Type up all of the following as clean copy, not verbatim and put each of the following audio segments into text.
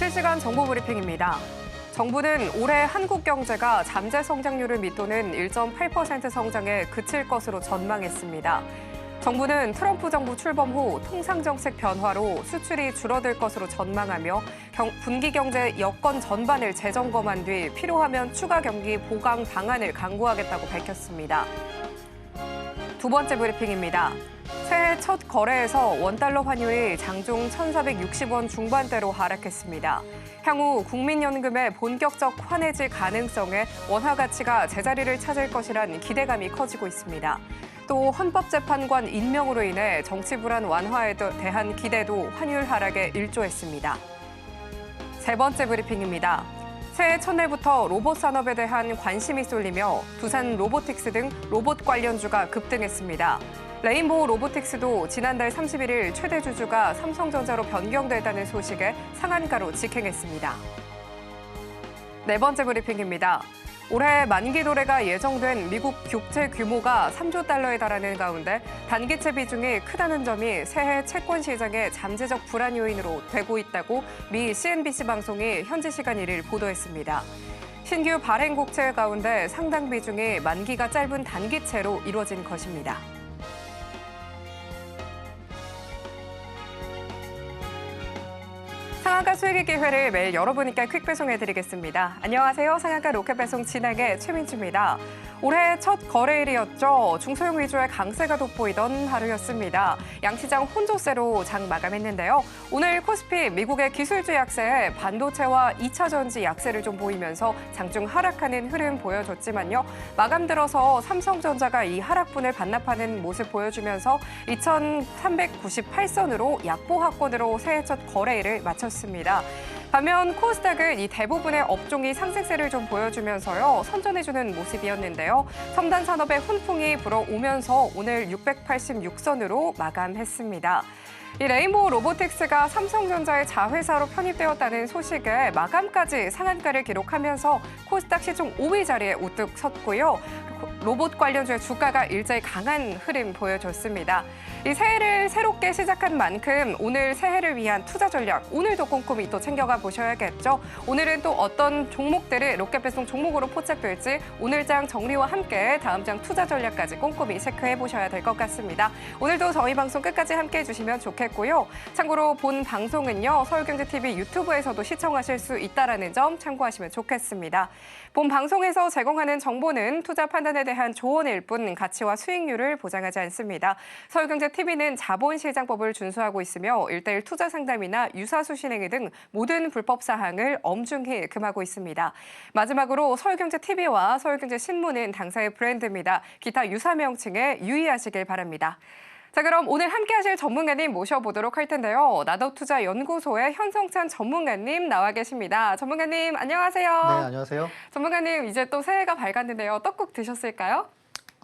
실시간 정보 브리핑입니다. 정부는 올해 한국 경제가 잠재 성장률을 밑도는 1.8% 성장에 그칠 것으로 전망했습니다. 정부는 트럼프 정부 출범 후 통상정책 변화로 수출이 줄어들 것으로 전망하며 분기 경제 여건 전반을 재점검한 뒤 필요하면 추가 경기 보강 방안을 강구하겠다고 밝혔습니다. 두 번째 브리핑입니다. 새해 첫 거래에서 원달러 환율이 장중 1,460원 중반대로 하락했습니다. 향후 국민연금의 본격적 환해질 가능성에 원화 가치가 제자리를 찾을 것이란 기대감이 커지고 있습니다. 또 헌법재판관 임명으로 인해 정치 불안 완화에 대한 기대도 환율 하락에 일조했습니다. 세 번째 브리핑입니다. 새해 첫날부터 로봇 산업에 대한 관심이 쏠리며 두산 로보틱스 등 로봇 관련주가 급등했습니다. 레인보우 로보틱스도 지난달 31일 최대 주주가 삼성전자로 변경됐다는 소식에 상한가로 직행했습니다. 네 번째 브리핑입니다. 올해 만기 도래가 예정된 미국 국채 규모가 3조 달러에 달하는 가운데 단기채 비중이 크다는 점이 새해 채권 시장의 잠재적 불안 요인으로 되고 있다고 미 CNBC 방송이 현지 시간 1일 보도했습니다. 신규 발행 국채 가운데 상당 비중이 만기가 짧은 단기채로 이루어진 것입니다. 상한가 수익의 기회를 매일 여러분께 퀵 배송해드리겠습니다. 안녕하세요. 상한가 로켓 배송 진행의 최민주입니다. 올해 첫 거래일이었죠. 중소형 위주의 강세가 돋보이던 하루였습니다. 양시장 혼조세로 장 마감했는데요. 오늘 코스피 미국의 기술주 약세에 반도체와 2차 전지 약세를 좀 보이면서 장중 하락하는 흐름 보여줬지만요. 마감 들어서 삼성전자가 이 하락분을 반납하는 모습 보여주면서 2,398선으로 약보합권으로 새해 첫 거래일을 마쳤습니다. 반면 코스닥은 이 대부분의 업종이 상승세를 좀 보여주면서요. 선전해주는 모습이었는데요. 첨단 산업의 훈풍이 불어오면서 오늘 686선으로 마감했습니다. 이 레인보우 로보틱스가 삼성전자의 자회사로 편입되었다는 소식에 마감까지 상한가를 기록하면서 코스닥 시총 5위 자리에 우뚝 섰고요. 로봇 관련주의 주가가 일제히 강한 흐름 보여줬습니다. 이 새해를 새롭게 시작한 만큼 오늘 새해를 위한 투자 전략, 오늘도 꼼꼼히 또 챙겨가 보셔야겠죠. 오늘은 또 어떤 종목들이 로켓배송 종목으로 포착될지 오늘장 정리와 함께 다음장 투자 전략까지 꼼꼼히 체크해 보셔야 될 것 같습니다. 오늘도 저희 방송 끝까지 함께해 주시면 좋겠고요. 참고로 본 방송은요, 서울경제TV 유튜브에서도 시청하실 수 있다는 점 참고하시면 좋겠습니다. 본 방송에서 제공하는 정보는 투자 판단에 대한 조언일 뿐 가치와 수익률을 보장하지 않습니다. 서울경제TV는 자본시장법을 준수하고 있으며 1:1 투자 상담이나 유사수 실행위 등 모든 불법 사항을 엄중히 금하고 있습니다. 마지막으로 서울경제TV와 서울경제신문은 당사의 브랜드입니다. 기타 유사 명칭에 유의하시길 바랍니다. 자, 그럼 오늘 함께하실 전문가님 모셔보도록 할 텐데요. 나더투자연구소의 현성찬 전문가님 나와 계십니다. 전문가님 안녕하세요. 네, 안녕하세요. 전문가님 이제 또 새해가 밝았는데요. 떡국 드셨을까요?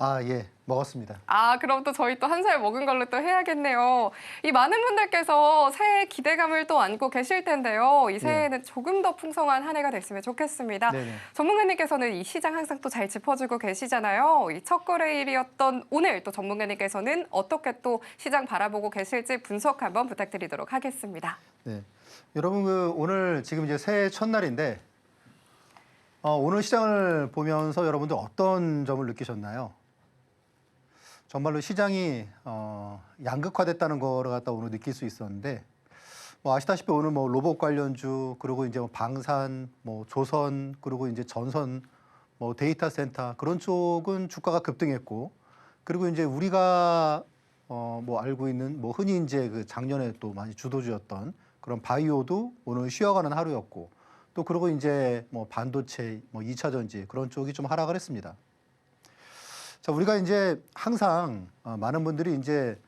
아, 예, 먹었습니다. 그럼 또 저희 또 한 살 먹은 걸로 또 해야겠네요. 이 많은 분들께서 새해 기대감을 또 안고 계실 텐데요. 이 새해는 조금 더 풍성한 한 해가 됐으면 좋겠습니다. 네네. 전문가님께서는 이 시장 항상 또 잘 짚어주고 계시잖아요. 이 첫 거래일이었던 오늘 또 전문가님께서는 어떻게 또 시장 바라보고 계실지 분석 한번 부탁드리도록 하겠습니다. 네, 여러분 오늘 지금 이제 새해 첫날인데 오늘 시장을 보면서 여러분들 어떤 점을 느끼셨나요? 정말로 시장이 양극화됐다는 거를 갖다 오늘 느낄 수 있었는데 아시다시피 오늘 로봇 관련주 그리고 이제 방산, 조선 그리고 이제 전선, 데이터 센터 그런 쪽은 주가가 급등했고 그리고 이제 우리가 알고 있는 흔히 이제 그 작년에 또 많이 주도주였던 그런 바이오도 오늘 쉬어가는 하루였고 또 그리고 이제 반도체, 2차 전지 그런 쪽이 좀 하락을 했습니다. 자, 우리가 이제 항상 많은 분들이 이제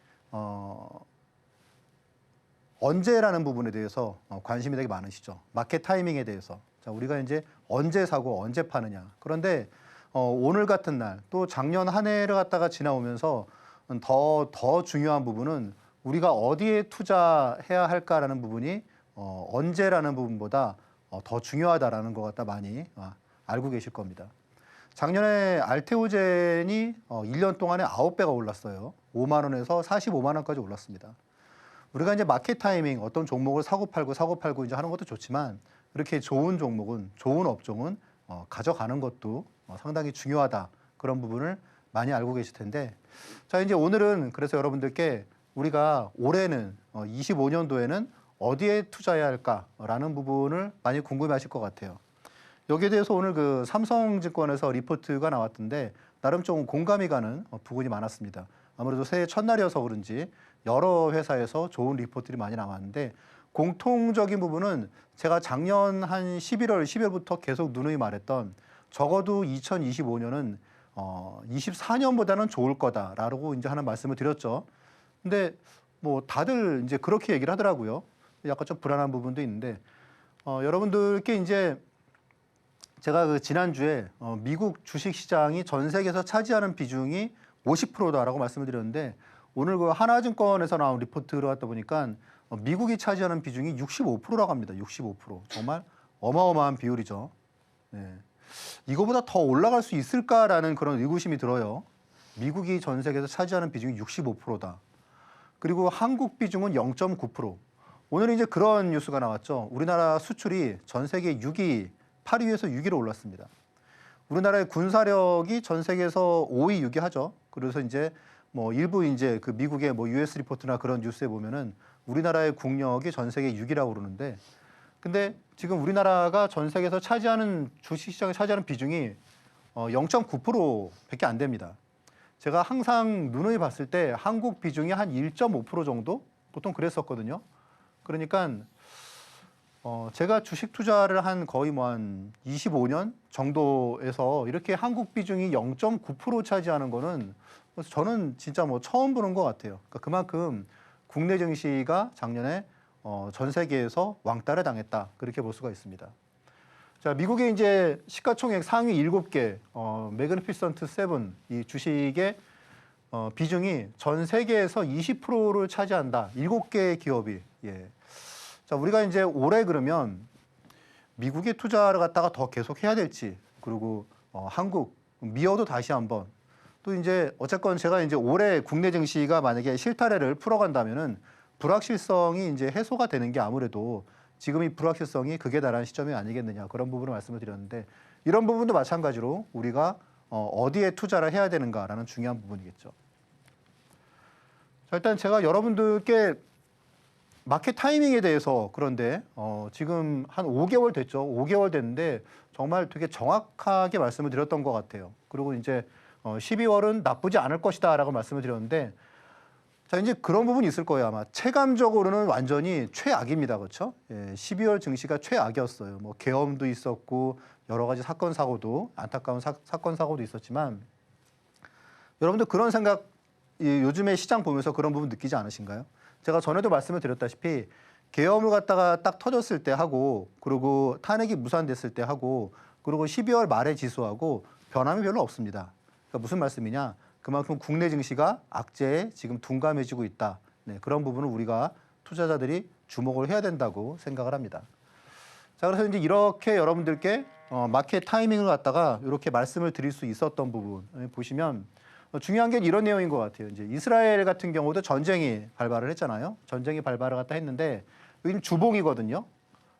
언제라는 부분에 대해서 관심이 되게 많으시죠. 마켓 타이밍에 대해서. 자, 우리가 이제 언제 사고 언제 파느냐. 그런데 오늘 같은 날 또 작년 한 해를 갖다가 지나오면서 더 중요한 부분은 우리가 어디에 투자해야 할까라는 부분이 언제라는 부분보다 더 중요하다라는 것 갖다 많이 알고 계실 겁니다. 작년에 알테오젠이 1년 동안에 9배가 올랐어요. 5만 원에서 45만 원까지 올랐습니다. 우리가 이제 마켓 타이밍 어떤 종목을 사고 팔고 이제 하는 것도 좋지만 이렇게 좋은 종목은 좋은 업종은 가져가는 것도 상당히 중요하다. 그런 부분을 많이 알고 계실 텐데 자 이제 오늘은 그래서 여러분들께 우리가 올해는 25년도에는 어디에 투자해야 할까라는 부분을 많이 궁금해하실 것 같아요. 여기에 대해서 오늘 그 삼성증권에서 리포트가 나왔던데 나름 좀 공감이 가는 부분이 많았습니다. 아무래도 새해 첫날이어서 그런지 여러 회사에서 좋은 리포트들이 많이 나왔는데 공통적인 부분은 제가 작년 한 11월, 12월부터 계속 누누이 말했던 적어도 2025년은 24년보다는 좋을 거다라고 이제 하는 말씀을 드렸죠. 근데 뭐 다들 이제 그렇게 얘기를 하더라고요. 약간 좀 불안한 부분도 있는데 여러분들께 이제 제가 그 지난주에 미국 주식 시장이 전 세계에서 차지하는 비중이 50%다라고 말씀을 드렸는데 오늘 그 하나증권에서 나온 리포트를 갖다 보니까 미국이 차지하는 비중이 65%라고 합니다. 65%. 정말 어마어마한 비율이죠. 네. 이거보다 더 올라갈 수 있을까라는 그런 의구심이 들어요. 미국이 전 세계에서 차지하는 비중이 65%다. 그리고 한국 비중은 0.9%. 오늘 이제 그런 뉴스가 나왔죠. 우리나라 수출이 전 세계 6위, 8위에서 6위로 올랐습니다. 우리나라의 군사력이 전 세계에서 5위, 6위 하죠. 그래서 이제 뭐 일부 이제 그 미국의 뭐 US 리포트나 그런 뉴스에 보면은 우리나라의 국력이 전 세계 6위라고 그러는데 근데 지금 우리나라가 전 세계에서 차지하는 주식시장에 차지하는 비중이 0.9%밖에 안 됩니다. 제가 항상 누누이 봤을 때 한국 비중이 한 1.5% 정도 보통 그랬었거든요. 그러니까 제가 주식 투자를 한 거의 뭐 한 25년 정도에서 이렇게 한국 비중이 0.9% 차지하는 거는 저는 진짜 뭐 처음 보는 것 같아요. 그러니까 그만큼 국내 증시가 작년에 전 세계에서 왕따를 당했다. 그렇게 볼 수가 있습니다. 자, 미국의 이제 시가총액 상위 7개, 매그니피선트 7, 이 주식의 비중이 전 세계에서 20%를 차지한다. 7개 기업이. 예. 자, 우리가 이제 올해 그러면 미국에 투자를 갖다가 더 계속 해야 될지, 그리고 한국, 미어도 다시 한번 또 이제 어쨌건 제가 이제 올해 국내 증시가 만약에 실타래를 풀어간다면은 불확실성이 이제 해소가 되는 게 아무래도 지금 이 불확실성이 극에 달한 시점이 아니겠느냐 그런 부분을 말씀을 드렸는데 이런 부분도 마찬가지로 우리가 어디에 투자를 해야 되는가라는 중요한 부분이겠죠. 자, 일단 제가 여러분들께 마켓 타이밍에 대해서 그런데 지금 한 5개월 됐죠. 5개월 됐는데 정말 되게 정확하게 말씀을 드렸던 것 같아요. 그리고 이제 12월은 나쁘지 않을 것이다라고 말씀을 드렸는데 자 이제 그런 부분이 있을 거예요. 아마 체감적으로는 완전히 최악입니다. 그렇죠? 예, 12월 증시가 최악이었어요. 뭐 계엄도 있었고 여러 가지 사건 사고도 안타까운 사건 사고도 있었지만 여러분들 그런 생각 요즘에 시장 보면서 그런 부분 느끼지 않으신가요? 제가 전에도 말씀을 드렸다시피 계엄을 갖다가 딱 터졌을 때 하고 그리고 탄핵이 무산됐을 때 하고 그리고 12월 말에 지수하고 변함이 별로 없습니다. 그러니까 무슨 말씀이냐? 그만큼 국내 증시가 악재에 지금 둔감해지고 있다. 네, 그런 부분을 우리가 투자자들이 주목을 해야 된다고 생각을 합니다. 자, 그래서 이제 이렇게 여러분들께 마켓 타이밍을 갖다가 이렇게 말씀을 드릴 수 있었던 부분 보시면 중요한 게 이런 내용인 것 같아요. 이제 이스라엘 같은 경우도 전쟁이 발발을 했잖아요. 전쟁이 발발을 갖다 했는데 여기는 주봉이거든요.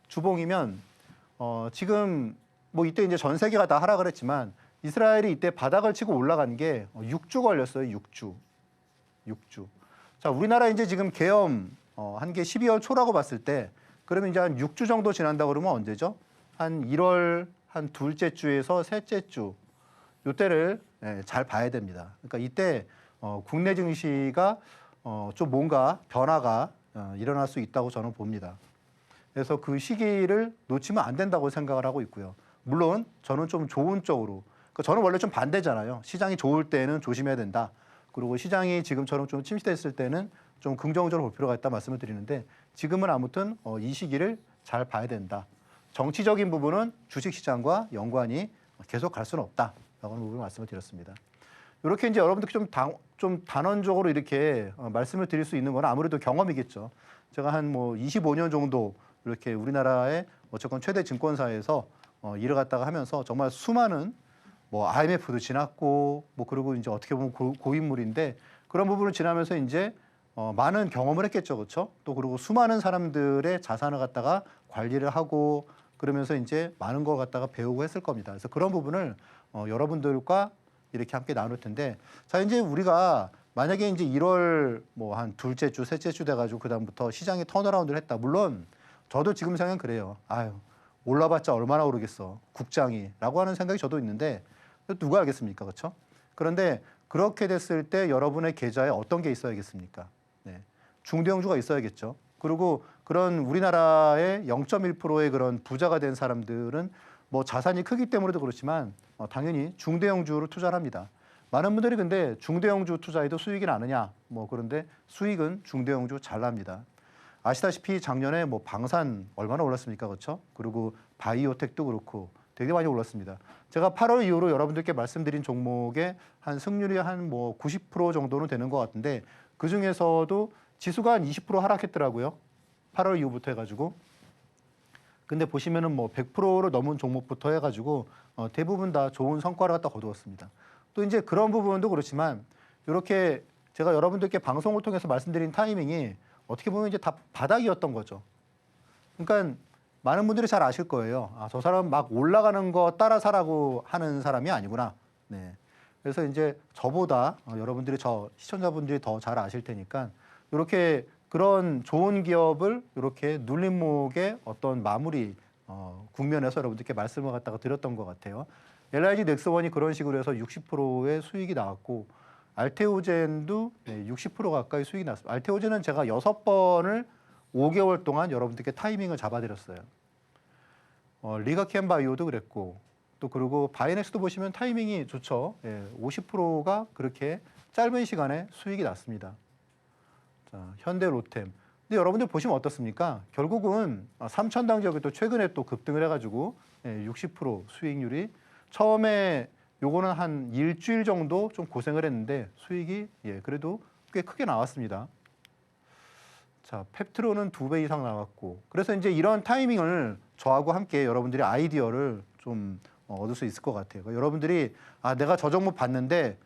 주봉이면 지금 뭐 이때 이제 전 세계가 다 하락을 했지만 이스라엘이 이때 바닥을 치고 올라간 게 6주 걸렸어요. 6주. 자, 우리나라 이제 지금 계엄 한 게 12월 초라고 봤을 때 그러면 이제 한 6주 정도 지난다 그러면 언제죠? 한 1월 한 둘째 주에서 셋째 주 요때를 잘 봐야 됩니다. 그러니까 이때 국내 증시가 좀 뭔가 변화가 일어날 수 있다고 저는 봅니다. 그래서 그 시기를 놓치면 안 된다고 생각을 하고 있고요. 물론 저는 좀 좋은 쪽으로 그러니까 저는 원래 좀 반대잖아요. 시장이 좋을 때는 조심해야 된다. 그리고 시장이 지금처럼 좀 침체됐을 때는 좀 긍정적으로 볼 필요가 있다 말씀을 드리는데 지금은 아무튼 이 시기를 잘 봐야 된다. 정치적인 부분은 주식시장과 연관이 계속 갈 수는 없다. 라고 하는 부분을 말씀을 드렸습니다. 이렇게 이제 여러분들께 좀 단언적으로 이렇게 말씀을 드릴 수 있는 건 아무래도 경험이겠죠. 제가 한 뭐 25년 정도 이렇게 우리나라의 어쨌건 최대 증권사에서 일을 갖다가 하면서 정말 수많은 뭐 IMF도 지났고 뭐 그리고 이제 어떻게 보면 고인물인데 그런 부분을 지나면서 이제 많은 경험을 했겠죠, 그렇죠? 또 그리고 수많은 사람들의 자산을 갖다가 관리를 하고 그러면서 이제 많은 걸 갖다가 배우고 했을 겁니다. 그래서 그런 부분을 여러분들과 이렇게 함께 나눌 텐데, 자 이제 우리가 만약에 이제 1월 뭐 한 둘째 주, 셋째 주 돼가지고 그 다음부터 시장이 턴어라운드를 했다. 물론 저도 지금 생각은 그래요. 아유 올라봤자 얼마나 오르겠어, 국장이라고 하는 생각이 저도 있는데 누가 알겠습니까, 그렇죠? 그런데 그렇게 됐을 때 여러분의 계좌에 어떤 게 있어야겠습니까? 네. 중대형주가 있어야겠죠. 그리고 그런 우리나라의 0.1%의 그런 부자가 된 사람들은 뭐 자산이 크기 때문에도 그렇지만 당연히 중대형주를 투자를 합니다. 많은 분들이 근데 중대형주 투자에도 수익이 나느냐? 뭐 그런데 수익은 중대형주 잘 납니다. 아시다시피 작년에 뭐 방산 얼마나 올랐습니까, 그렇죠? 그리고 바이오텍도 그렇고 되게 많이 올랐습니다. 제가 8월 이후로 여러분들께 말씀드린 종목의 한 승률이 한 뭐 90% 정도는 되는 것 같은데 그 중에서도 지수가 한 20% 하락했더라고요. 8월 이후부터 해가지고. 근데 보시면은 뭐 100%를 넘은 종목부터 해가지고 대부분 다 좋은 성과를 갖다 거두었습니다. 또 이제 그런 부분도 그렇지만 이렇게 제가 여러분들께 방송을 통해서 말씀드린 타이밍이 어떻게 보면 이제 다 바닥이었던 거죠. 그러니까 많은 분들이 잘 아실 거예요. 아, 저 사람 막 올라가는 거 따라 사라고 하는 사람이 아니구나. 네. 그래서 이제 저보다 여러분들이 시청자분들이 더 잘 아실 테니까 이렇게 그런 좋은 기업을 이렇게 눌림목의 어떤 마무리 국면에서 여러분들께 말씀을 갖다가 드렸던 것 같아요. LIG 넥스원이 그런 식으로 해서 60%의 수익이 나왔고 알테오젠도 60% 가까이 수익이 났습니다. 알테오젠은 제가 6번을 5개월 동안 여러분들께 타이밍을 잡아드렸어요. 리가켄바이오도 그랬고 또 그리고 바이넥스도 보시면 타이밍이 좋죠. 50%가 그렇게 짧은 시간에 수익이 났습니다. 자, 현대 로템. 근데 여러분들 보시면 어떻습니까? 결국은 삼천당 지역이 또 최근에 또 급등을 해가지고 60% 수익률이 처음에 요거는 한 일주일 정도 좀 고생을 했는데 수익이 그래도 꽤 크게 나왔습니다. 자, 펩트로는 2배 이상 나왔고 그래서 이제 이런 타이밍을 저하고 함께 여러분들이 아이디어를 좀 얻을 수 있을 것 같아요. 그러니까 여러분들이 내가 저 종목 봤는데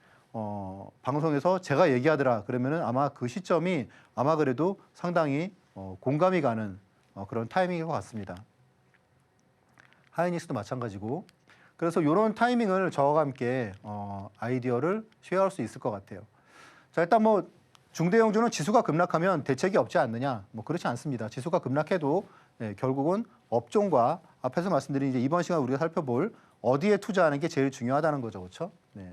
방송에서 제가 얘기하더라 그러면은 아마 그 시점이 아마 그래도 상당히 공감이 가는 그런 타이밍일 것 같습니다. 하이닉스도 마찬가지고 그래서 이런 타이밍을 저와 함께 아이디어를 쉐어할 수 있을 것 같아요. 자, 일단 뭐 중대형주는 지수가 급락하면 대책이 없지 않느냐? 뭐 그렇지 않습니다. 지수가 급락해도 결국은 업종과 앞에서 말씀드린 이제 이번 시간 우리가 살펴볼 어디에 투자하는 게 제일 중요하다는 거죠, 그렇죠? 네.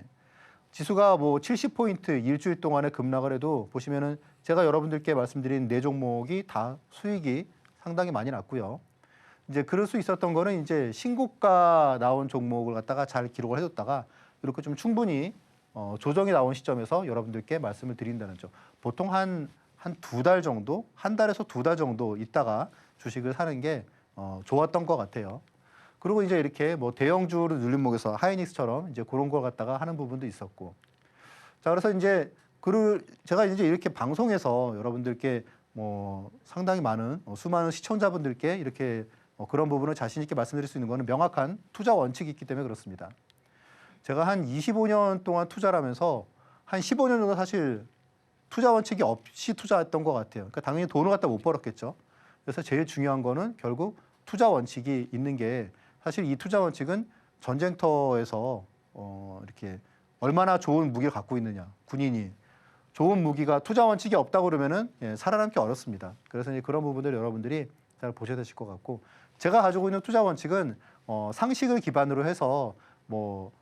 지수가 뭐 70포인트 일주일 동안에 급락을 해도 보시면은 제가 여러분들께 말씀드린 4종목이 다 수익이 상당히 많이 났고요. 이제 그럴 수 있었던 거는 이제 신고가 나온 종목을 갖다가 잘 기록을 해뒀다가 이렇게 좀 충분히 조정이 나온 시점에서 여러분들께 말씀을 드린다는 점. 보통 한 2달 정도, 한 달에서 2달 정도 있다가 주식을 사는 게 좋았던 것 같아요. 그리고 이제 이렇게 뭐 대형주를 눌림목에서 하이닉스처럼 이제 그런 걸 갖다가 하는 부분도 있었고. 자, 그래서 이제 제가 이제 이렇게 방송에서 여러분들께 뭐 상당히 많은 수많은 시청자분들께 이렇게 그런 부분을 자신 있게 말씀드릴 수 있는 거는 명확한 투자 원칙이 있기 때문에 그렇습니다. 제가 한 25년 동안 투자를 하면서 한 15년 정도 사실 투자 원칙이 없이 투자했던 것 같아요. 그러니까 당연히 돈을 갖다 못 벌었겠죠. 그래서 제일 중요한 거는 결국 투자 원칙이 있는 게 사실 이 투자 원칙은 전쟁터에서 이렇게 얼마나 좋은 무기를 갖고 있느냐, 군인이 좋은 무기가 투자 원칙이 없다고 그러면은 살아남기 어렵습니다. 그래서 이제 그런 부분들 여러분들이 잘 보셔야 되실 것 같고 제가 가지고 있는 투자 원칙은 상식을 기반으로 해서 뭐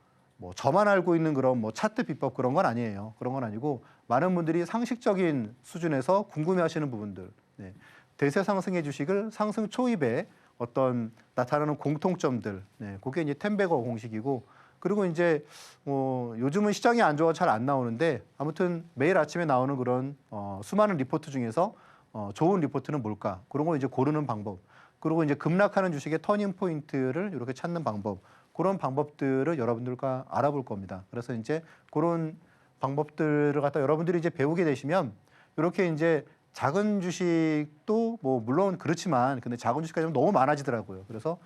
저만 알고 있는 그런 뭐 차트 비법 그런 건 아니에요. 그런 건 아니고 많은 분들이 상식적인 수준에서 궁금해하시는 부분들, 대세 상승의 주식을 상승 초입에 어떤 나타나는 공통점들, 그게 이제 템베거 공식이고 그리고 이제 요즘은 시장이 안 좋아 잘 안 나오는데 아무튼 매일 아침에 나오는 그런 수많은 리포트 중에서 좋은 리포트는 뭘까? 그런 걸 이제 고르는 방법. 그리고 이제 급락하는 주식의 터닝 포인트를 이렇게 찾는 방법. 그런 방법들을 여러분들과 알아볼 겁니다. 그래서 이제 그런 방법들을 갖다 여러분들이 이제 배우게 되시면 이렇게 이제 작은 주식도 뭐 물론 그렇지만 근데 작은 주식까지 너무 많아지더라고요. 그래서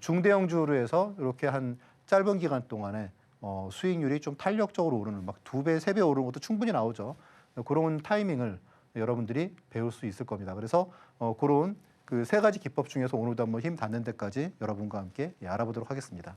중대형주로 해서 이렇게 한 짧은 기간 동안에 수익률이 좀 탄력적으로 오르는 막 2배, 3배 오르는 것도 충분히 나오죠. 그런 타이밍을 여러분들이 배울 수 있을 겁니다. 그래서 그런 그 세 가지 기법 중에서 오늘도 한번 힘 닿는 데까지 여러분과 함께 알아보도록 하겠습니다.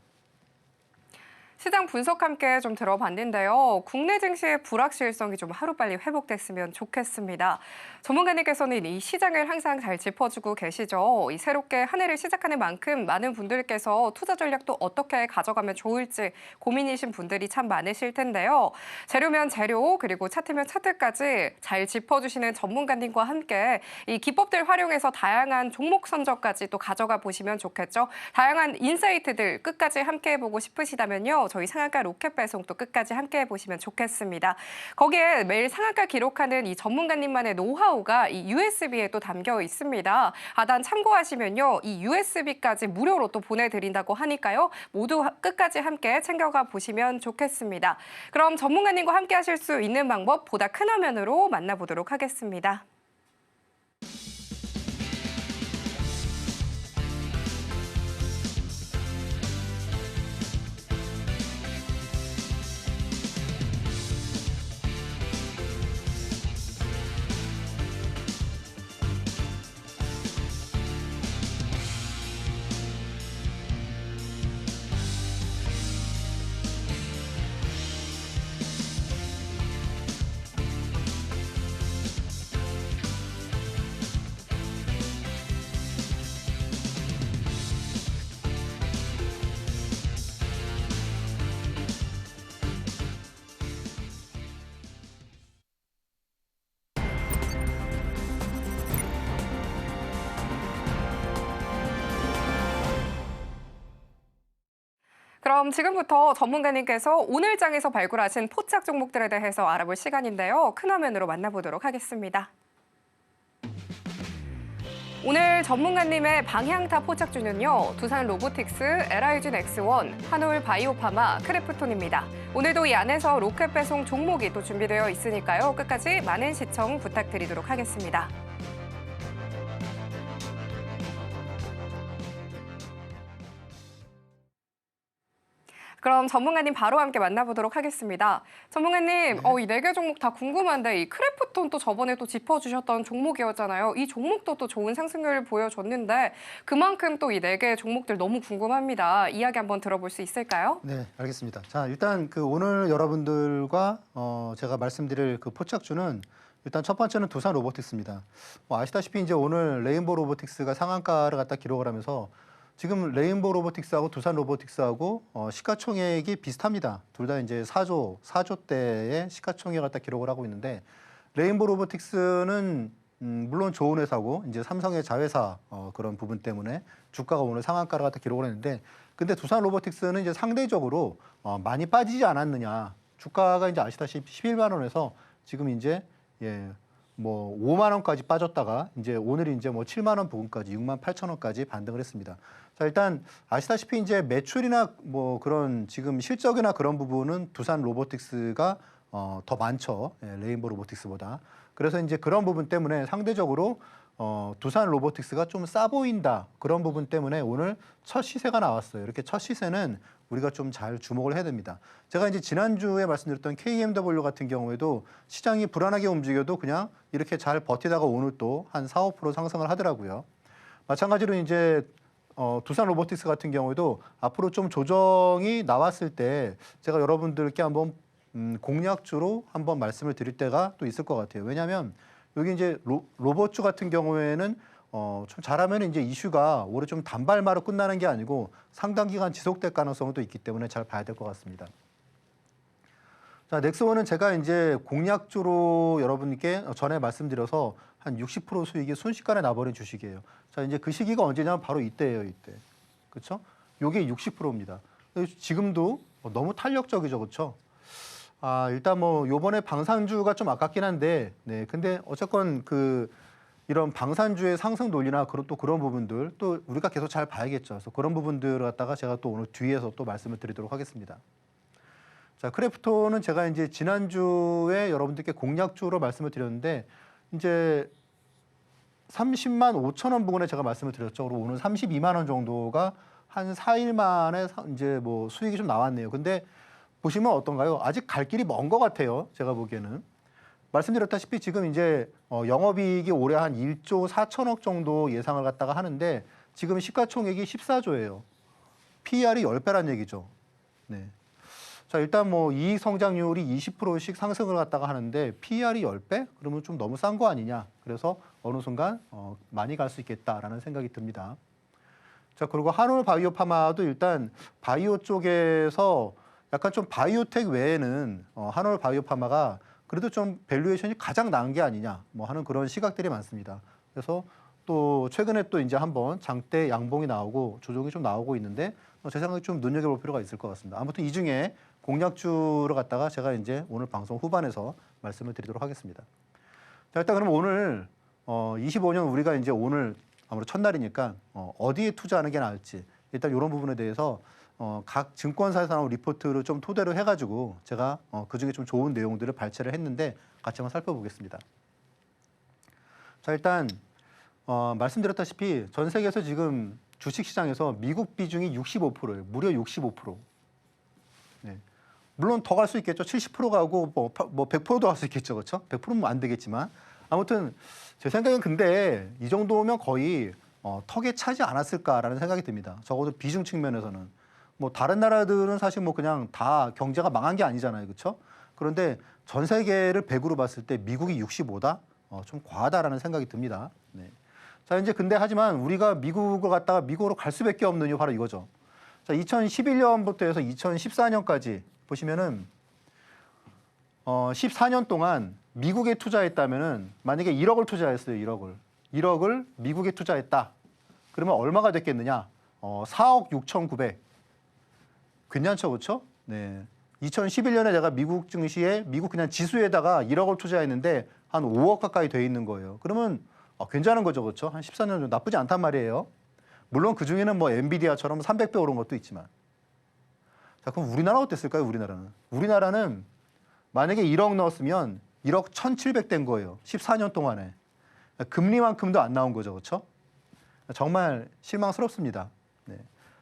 시장 분석 함께 좀 들어봤는데요. 국내 증시의 불확실성이 좀 하루빨리 회복됐으면 좋겠습니다. 전문가님께서는 이 시장을 항상 잘 짚어주고 계시죠. 이 새롭게 한 해를 시작하는 만큼 많은 분들께서 투자 전략도 어떻게 가져가면 좋을지 고민이신 분들이 참 많으실 텐데요. 재료면 재료 그리고 차트면 차트까지 잘 짚어주시는 전문가님과 함께 이 기법들 활용해서 다양한 종목 선정까지 또 가져가 보시면 좋겠죠. 다양한 인사이트들 끝까지 함께 해보고 싶으시다면요. 저희 상한가 로켓 배송도 끝까지 함께 해보시면 좋겠습니다. 거기에 매일 상한가 기록하는 이 전문가님만의 노하우가 이 USB에 또 담겨 있습니다. 하단 참고하시면요. 이 USB까지 무료로 또 보내드린다고 하니까요. 모두 끝까지 함께 챙겨가 보시면 좋겠습니다. 그럼 전문가님과 함께 하실 수 있는 방법 보다 큰 화면으로 만나보도록 하겠습니다. 그럼 지금부터 전문가님께서 오늘 장에서 발굴하신 포착 종목들에 대해서 알아볼 시간인데요. 큰 화면으로 만나보도록 하겠습니다. 오늘 전문가님의 방향타 포착주는요. 두산 로보틱스, LIG 넥스원, 한올 바이오파마, 크래프톤입니다. 오늘도 이 안에서 로켓 배송 종목이 또 준비되어 있으니까요. 끝까지 많은 시청 부탁드리도록 하겠습니다. 그럼 전문가님 바로 함께 만나보도록 하겠습니다. 전문가님, 이 4개 종목 다 궁금한데 이 크래프톤 또 저번에 또 짚어주셨던 종목이었잖아요. 이 종목도 또 좋은 상승률을 보여줬는데 그만큼 또 이 4개 종목들 너무 궁금합니다. 이야기 한번 들어볼 수 있을까요? 네, 알겠습니다. 자, 일단 그 오늘 여러분들과 제가 말씀드릴 그 포착주는 일단 첫 번째는 두산 로보틱스입니다. 아시다시피 이제 오늘 레인보우 로보틱스가 상한가를 갖다 기록을 하면서 지금 레인보우 로보틱스하고 두산 로보틱스하고 시가총액이 비슷합니다. 둘 다 이제 4조대의 시가총액을 갖다 기록을 하고 있는데 레인보우 로보틱스는 물론 좋은 회사고 이제 삼성의 자회사 그런 부분 때문에 주가가 오늘 상한가를 갖다 기록을 했는데 근데 두산 로보틱스는 이제 상대적으로 많이 빠지지 않았느냐. 주가가 이제 아시다시피 11만 원에서 지금 이제 뭐 5만 원까지 빠졌다가 이제 오늘 이제 뭐 7만 원 부근까지 6만 8천 원까지 반등을 했습니다. 자, 일단 아시다시피 이제 매출이나 뭐 그런 지금 실적이나 그런 부분은 두산 로보틱스가 더 많죠. 레인보우 로보틱스보다. 그래서 이제 그런 부분 때문에 상대적으로 두산 로보틱스가 좀 싸 보인다. 그런 부분 때문에 오늘 첫 시세가 나왔어요. 이렇게 첫 시세는 우리가 좀 잘 주목을 해야 됩니다. 제가 이제 지난주에 말씀드렸던 KMW 같은 경우에도 시장이 불안하게 움직여도 그냥 이렇게 잘 버티다가 오늘 또 한 4, 5% 상승을 하더라고요. 마찬가지로 이제 두산 로보틱스 같은 경우에도 앞으로 좀 조정이 나왔을 때 제가 여러분들께 한번 공략주로 한번 말씀을 드릴 때가 또 있을 것 같아요. 왜냐하면 여기 이제 로봇주 같은 경우에는 좀 잘하면 이제 이슈가 올해 좀 단발마로 끝나는 게 아니고 상당 기간 지속될 가능성도 있기 때문에 잘 봐야 될 것 같습니다. 자, 넥스원은 제가 이제 공략주로 여러분께 전에 말씀드려서 한 60% 수익이 순식간에 나버린 주식이에요. 자, 이제 그 시기가 언제냐면 바로 이때예요, 이때. 그렇죠? 요게 60%입니다. 지금도 너무 탄력적이죠, 그렇죠? 일단 뭐 요번에 방산주가 좀 아깝긴 한데, 네, 근데 어쨌건 이런 방산주의 상승 논리나 또 그런 부분들 또 우리가 계속 잘 봐야겠죠. 그래서 그런 부분들을 갖다가 제가 또 오늘 뒤에서 또 말씀을 드리도록 하겠습니다. 자, 크래프톤은 제가 이제 지난주에 여러분들께 공략주로 말씀을 드렸는데 이제 30만 5천 원 부근에 제가 말씀을 드렸죠. 그리고 오늘 32만 원 정도가 한 4일 만에 이제 뭐 수익이 좀 나왔네요. 근데 보시면 어떤가요? 아직 갈 길이 먼 것 같아요. 제가 보기에는. 말씀드렸다시피 지금 이제 영업이익이 올해 한 1조 4천억 정도 예상을 갖다가 하는데 지금 시가총액이 14조예요. PER이 10배란 얘기죠. 네. 자, 일단 뭐 이익 성장률이 20%씩 상승을 갖다가 하는데 PER이 10배? 그러면 좀 너무 싼 거 아니냐. 그래서 어느 순간 많이 갈 수 있겠다라는 생각이 듭니다. 자, 그리고 한올 바이오 파마도 일단 바이오 쪽에서 약간 좀 바이오텍 외에는 한올 바이오 파마가 그래도 좀 밸류에이션이 가장 나은 게 아니냐 뭐 하는 그런 시각들이 많습니다. 그래서 또 최근에 또 이제 한번 장대 양봉이 나오고 조정이 좀 나오고 있는데 제 생각에 좀 눈여겨볼 필요가 있을 것 같습니다. 아무튼 이 중에 공략주를 갖다가 제가 이제 오늘 방송 후반에서 말씀을 드리도록 하겠습니다. 자, 일단 그럼 오늘 25년 우리가 이제 오늘 아무래도 첫날이니까 어디에 투자하는 게 나을지 일단 이런 부분에 대해서 각 증권사에서 나온 리포트를 좀 토대로 해가지고 제가 그중에 좀 좋은 내용들을 발췌를 했는데 같이 한번 살펴보겠습니다. 자, 일단 말씀드렸다시피 전 세계에서 지금 주식시장에서 미국 비중이 65%예요. 무려 65%. 네. 물론 더 갈 수 있겠죠. 70% 가고 뭐 100%도 갈 수 있겠죠. 그렇죠? 100%는 안 되겠지만 아무튼 제 생각엔 근데 이 정도면 거의 턱에 차지 않았을까라는 생각이 듭니다. 적어도 비중 측면에서는. 뭐 다른 나라들은 사실 뭐 그냥 다 경제가 망한 게 아니잖아요. 그렇죠? 그런데 전 세계를 100으로 봤을 때 미국이 65다? 좀 과하다라는 생각이 듭니다. 네. 자, 이제 근데 하지만 우리가 미국을 갔다가 미국으로 갈 수밖에 없는 이유 바로 이거죠. 자, 2011년부터 해서 2014년까지 보시면은 14년 동안 미국에 투자했다면은 만약에 1억을 투자했어요. 1억을 미국에 투자했다. 그러면 얼마가 됐겠느냐? 4억 6,900. 괜찮죠, 그렇죠? 네. 2011년에 내가 미국 증시에 미국 그냥 지수에다가 1억을 투자했는데 한 5억 가까이 돼 있는 거예요. 그러면 괜찮은 거죠, 그렇죠? 한 14년 정도 나쁘지 않단 말이에요. 물론 그 중에는 뭐 엔비디아처럼 300배 오른 것도 있지만. 자, 그럼 우리나라 어땠을까요? 우리나라는 만약에 1억 넣었으면 1억 1,700 된 거예요. 14년 동안에. 금리만큼도 안 나온 거죠, 그렇죠? 정말 실망스럽습니다. 네.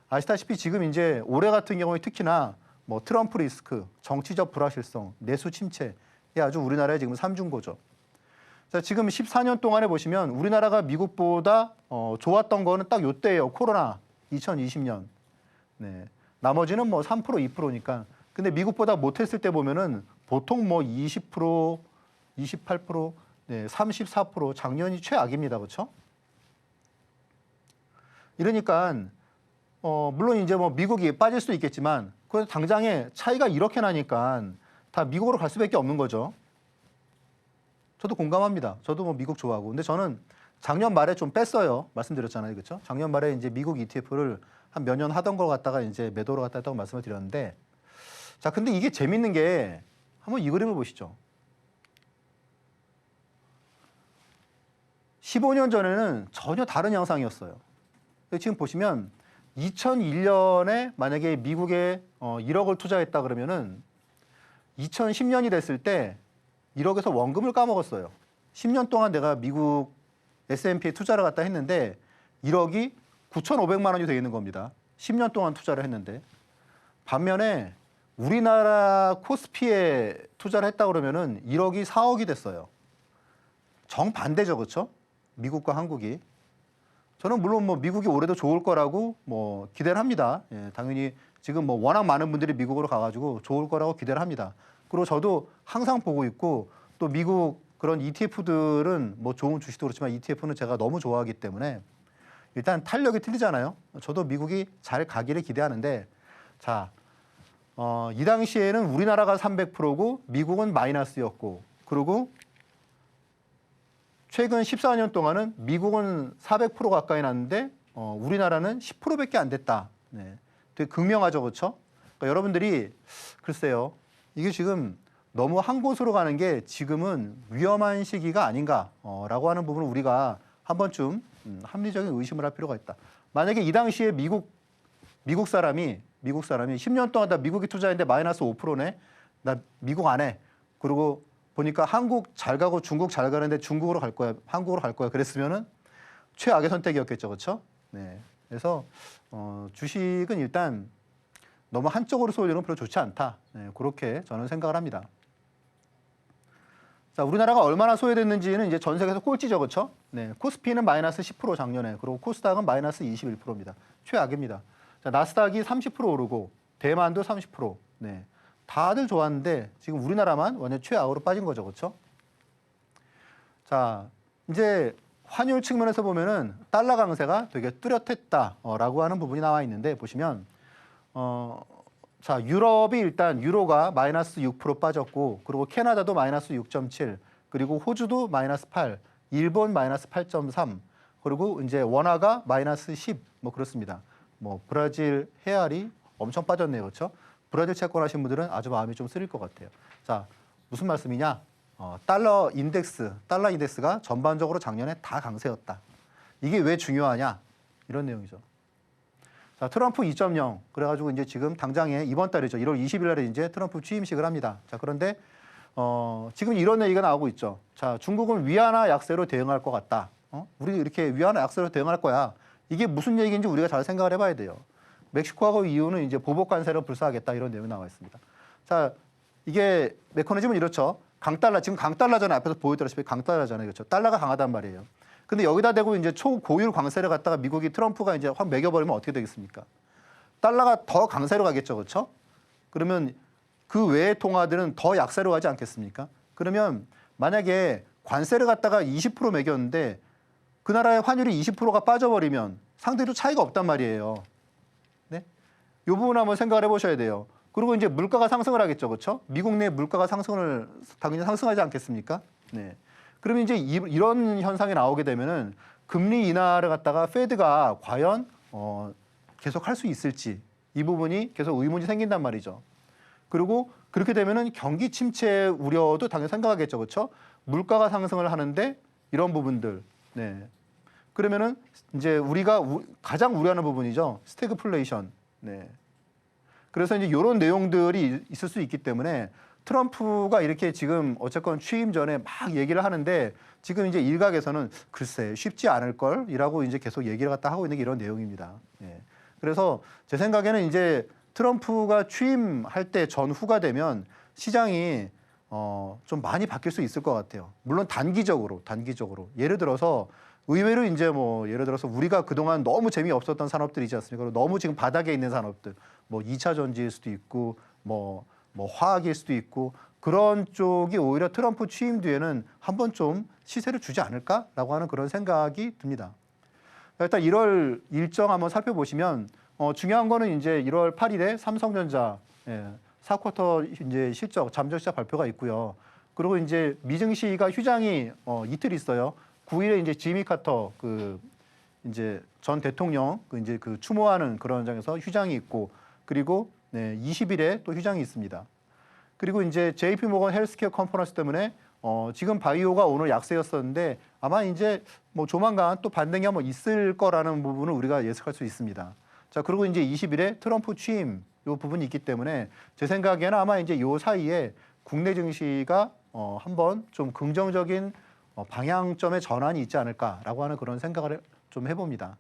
아시다시피 지금 이제 올해 같은 경우에 특히나 뭐 트럼프 리스크, 정치적 불확실성, 내수 침체에 아주 우리나라에 지금 삼중고죠. 자, 지금 14년 동안에 보시면 우리나라가 미국보다 좋았던 거는 딱 요때예요. 코로나 2020년. 네. 나머지는 뭐 3%, 2%니까. 근데 미국보다 못했을 때 보면은 보통 뭐 20%, 28%, 네, 34% 작년이 최악입니다. 그렇죠? 이러니까 물론 이제 뭐 미국이 빠질 수도 있겠지만 그 당장에 차이가 이렇게 나니까 다 미국으로 갈 수밖에 없는 거죠. 저도 공감합니다. 저도 뭐 미국 좋아하고. 근데 저는 작년 말에 좀 뺐어요. 말씀드렸잖아요. 그렇죠? 작년 말에 이제 미국 ETF를 한 몇 년 하던 걸 갖다가 이제 매도로 갖다 했다고 말씀을 드렸는데 자, 근데 이게 재밌는 게 한번 이 그림을 보시죠. 15년 전에는 전혀 다른 양상이었어요. 지금 보시면 2001년에 만약에 미국에 1억을 투자했다 그러면은 2010년이 됐을 때 1억에서 원금을 까먹었어요. 10년 동안 내가 미국 S&P에 투자를 갖다 했는데 1억이 9,500만 원이 돼 있는 겁니다. 10년 동안 투자를 했는데. 반면에 우리나라 코스피에 투자를 했다 그러면은 1억이 4억이 됐어요. 정반대죠, 그렇죠? 미국과 한국이. 저는 물론 뭐 미국이 올해도 좋을 거라고 뭐 기대를 합니다. 예, 당연히 지금 뭐 워낙 많은 분들이 미국으로 가가지고 좋을 거라고 기대를 합니다. 그리고 저도 항상 보고 있고 또 미국 그런 ETF들은 뭐 좋은 주식도 그렇지만 ETF는 제가 너무 좋아하기 때문에 일단 탄력이 틀리잖아요. 저도 미국이 잘 가기를 기대하는데 자, 이 당시에는 우리나라가 300%고 미국은 마이너스였고 그리고 최근 14년 동안은 미국은 400% 가까이 났는데 우리나라는 10%밖에 안 됐다. 네. 되게 극명하죠, 그렇죠? 그러니까 여러분들이 글쎄요, 이게 지금 너무 한 곳으로 가는 게 지금은 위험한 시기가 아닌가라고 하는 부분을 우리가 한 번쯤 합리적인 의심을 할 필요가 있다. 만약에 이 당시에 미국 사람이 10년 동안 다 미국에 투자했는데 마이너스 5%네. 나 미국 안 해. 그리고 보니까 한국 잘 가고 중국 잘 가는데 중국으로 갈 거야, 한국으로 갈 거야. 그랬으면은 최악의 선택이었겠죠, 그렇죠? 네. 그래서 주식은 일단 너무 한쪽으로 쏠리는 별로 좋지 않다. 네, 그렇게 저는 생각을 합니다. 자, 우리나라가 얼마나 소외됐는지는 이제 전 세계에서 꼴찌죠, 그렇죠? 네, 코스피는 마이너스 10% 작년에, 그리고 코스닥은 마이너스 21%입니다. 최악입니다. 자, 나스닥이 30% 오르고 대만도 30%. 네, 다들 좋았는데 지금 우리나라만 완전 최악으로 빠진 거죠, 그렇죠? 자, 이제 환율 측면에서 보면은 달러 강세가 되게 뚜렷했다라고 하는 부분이 나와 있는데 보시면 자, 유럽이 일단 유로가 마이너스 6% 빠졌고, 그리고 캐나다도 마이너스 6.7, 그리고 호주도 마이너스 8, 일본 마이너스 8.3, 그리고 이제 원화가 마이너스 10, 뭐 그렇습니다. 뭐 브라질 헤알이 엄청 빠졌네요, 그렇죠? 브라질 채권하신 분들은 아주 마음이 좀 쓰릴 것 같아요. 자, 무슨 말씀이냐? 달러 인덱스가 전반적으로 작년에 다 강세였다. 이게 왜 중요하냐? 이런 내용이죠. 자, 트럼프 2.0. 그래가지고 이제 지금 당장에 이번 달이죠. 1월 20일 날에 이제 트럼프 취임식을 합니다. 자, 그런데 지금 이런 얘기가 나오고 있죠. 자, 중국은 위안화 약세로 대응할 것 같다. 우리 이렇게 위안화 약세로 대응할 거야. 이게 무슨 얘기인지 우리가 잘 생각을 해봐야 돼요. 멕시코하고 EU는 이제 보복 관세를 불사하겠다 이런 내용이 나와 있습니다. 자, 이게 메커니즘은 이렇죠. 지금 강달러잖아요. 앞에서 보여드렸다시피 강달러잖아요. 그렇죠. 달러가 강하단 말이에요. 근데 여기다 대고 이제 초고율 관세를 갖다가 미국이 트럼프가 이제 확 매겨버리면 어떻게 되겠습니까? 달러가 더 강세로 가겠죠. 그렇죠? 그러면 그 외의 통화들은 더 약세로 가지 않겠습니까? 그러면 만약에 관세를 갖다가 20% 매겼는데 그 나라의 환율이 20%가 빠져버리면 상대로 차이가 없단 말이에요. 네? 이 부분 한번 생각을 해보셔야 돼요. 그리고 이제 물가가 상승을 하겠죠. 그렇죠? 미국 내 물가가 당연히 상승하지 않겠습니까? 네. 그러면 이제 이런 현상이 나오게 되면은 금리 인하를 갖다가 페드가 과연 계속 할 수 있을지 이 부분이 계속 의문이 생긴단 말이죠. 그리고 그렇게 되면은 경기 침체 우려도 당연히 생각하겠죠. 그렇죠? 물가가 상승을 하는데 이런 부분들. 네. 그러면은 이제 우리가 가장 우려하는 부분이죠. 스태그플레이션. 네. 그래서 이제 이런 내용들이 있을 수 있기 때문에 트럼프가 이렇게 지금 어쨌건 취임 전에 막 얘기를 하는데 지금 이제 일각에서는 글쎄 쉽지 않을 걸이라고 이제 계속 얘기를 갖다 하고 있는 게 이런 내용입니다. 예. 그래서 제 생각에는 이제 트럼프가 취임할 때 전후가 되면 시장이 좀 많이 바뀔 수 있을 것 같아요. 물론 단기적으로 예를 들어서 의외로 이제 뭐 예를 들어서 우리가 그동안 너무 재미없었던 산업들이지 않습니까? 너무 지금 바닥에 있는 산업들, 뭐 2차 전지일 수도 있고 뭐 화학일 수도 있고 그런 쪽이 오히려 트럼프 취임 뒤에는 한번 좀 시세를 주지 않을까라고 하는 그런 생각이 듭니다. 일단 1월 일정 한번 살펴보시면 중요한 거는 이제 1월 8일에 삼성전자 4쿼터 이제 실적 잠정 시작 발표가 있고요. 그리고 이제 미증시가 휴장이 이틀 있어요. 9일에 이제 지미 카터 이제 전 대통령 이제 추모하는 그런 현장에서 휴장이 있고 그리고 20일에 또 휴장이 있습니다. 그리고 이제 JP 모건 헬스케어 컨퍼런스 때문에 지금 바이오가 오늘 약세였었는데 아마 이제 뭐 조만간 또 반등이 한번 있을 거라는 부분을 우리가 예측할 수 있습니다. 자, 그리고 이제 20일에 트럼프 취임 요 부분이 있기 때문에 제 생각에는 아마 이제 요 사이에 국내 증시가 한번 좀 긍정적인 방향점의 전환이 있지 않을까라고 하는 그런 생각을 좀 해봅니다.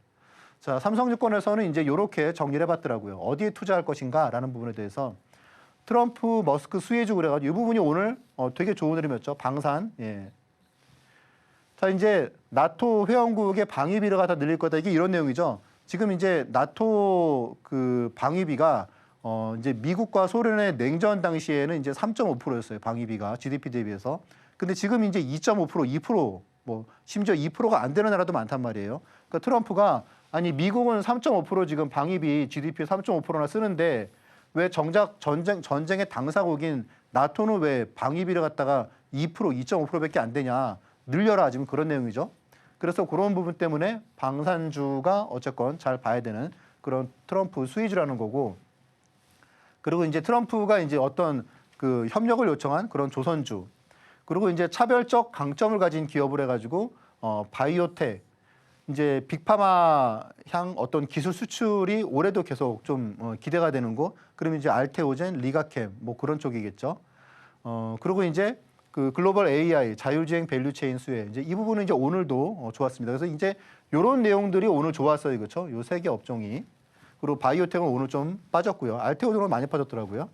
자, 삼성증권에서는 이제 이렇게 정리를 해봤더라고요. 어디에 투자할 것인가라는 부분에 대해서 트럼프, 머스크 수혜주 그래가지고 이 부분이 오늘 되게 좋은 흐름이었죠. 방산. 예. 자, 이제 나토 회원국의 방위비를 갖다 늘릴 거다. 이게 이런 내용이죠. 지금 이제 나토 방위비가 이제 미국과 소련의 냉전 당시에는 이제 3.5%였어요. 방위비가 GDP 대비해서. 근데 지금 이제 2.5%, 2%, 뭐 심지어 2%가 안 되는 나라도 많단 말이에요. 그러니까 트럼프가 아니 미국은 3.5% 지금 방위비 GDP 3.5%나 쓰는데 왜 정작 전쟁의 당사국인 나토는 왜 방위비를 갖다가 2%, 2.5%밖에 안 되냐 늘려라 지금 그런 내용이죠. 그래서 그런 부분 때문에 방산주가 어쨌건 잘 봐야 되는 그런 트럼프 수혜주라는 거고 그리고 이제 트럼프가 이제 어떤 협력을 요청한 그런 조선주 그리고 이제 차별적 강점을 가진 기업을 해가지고 바이오텍 이제 빅파마 향 어떤 기술 수출이 올해도 계속 좀 기대가 되는 거. 그러면 이제 알테오젠, 리가캠 뭐 그런 쪽이겠죠. 그리고 이제 글로벌 AI 자율주행 밸류체인 수혜 이제 이 부분은 이제 오늘도 좋았습니다. 그래서 이제 이런 내용들이 오늘 좋았어요, 그렇죠? 요 세 개 업종이. 그리고 바이오텍은 오늘 좀 빠졌고요. 알테오젠은 많이 빠졌더라고요.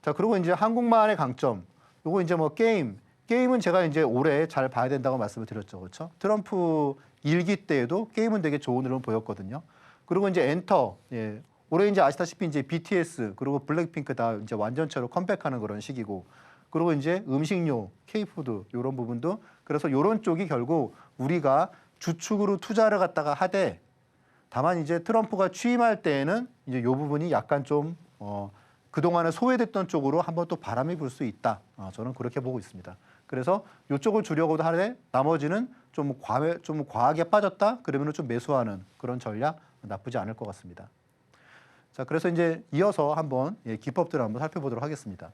자, 그리고 이제 한국만의 강점. 요거 이제 뭐 게임 게임은 제가 이제 올해 잘 봐야 된다고 말씀을 드렸죠. 그렇죠? 트럼프 일기 때에도 게임은 되게 좋은 흐름을 보였거든요. 그리고 이제 엔터, 예. 올해 이제 아시다시피 이제 BTS 그리고 블랙핑크 다 이제 완전체로 컴백하는 그런 시기고, 그리고 이제 음식료, K푸드 이런 부분도, 그래서 이런 쪽이 결국 우리가 주축으로 투자를 갖다가 하되, 다만 이제 트럼프가 취임할 때에는 이제 이 부분이 약간 좀 그동안에 소외됐던 쪽으로 한번 또 바람이 불 수 있다. 저는 그렇게 보고 있습니다. 그래서 이쪽을 주려고도 하되 나머지는 좀 과하게 빠졌다 그러면 좀 매수하는 그런 전략 나쁘지 않을 것 같습니다. 자, 그래서 이제 이어서 한번 기법들을 한번 살펴보도록 하겠습니다.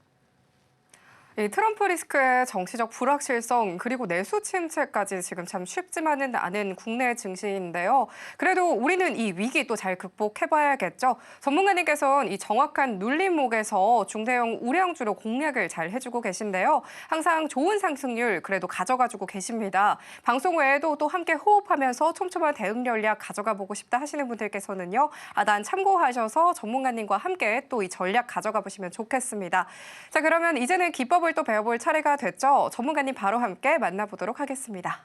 이 트럼프 리스크의 정치적 불확실성 그리고 내수 침체까지 지금 참 쉽지만은 않은 국내 증시인데요. 그래도 우리는 이 위기 또 잘 극복해봐야겠죠. 전문가님께서는 이 정확한 눌림목에서 중대형 우량주로 공략을 잘 해주고 계신데요. 항상 좋은 상승률 그래도 가져가지고 계십니다. 방송 외에도 또 함께 호흡하면서 촘촘한 대응 전략 가져가 보고 싶다 하시는 분들께서는요. 난 참고하셔서 전문가님과 함께 또 이 전략 가져가 보시면 좋겠습니다. 자, 그러면 이제는 기법을 또 배워볼 차례가 됐죠. 전문가님 바로 함께 만나보도록 하겠습니다.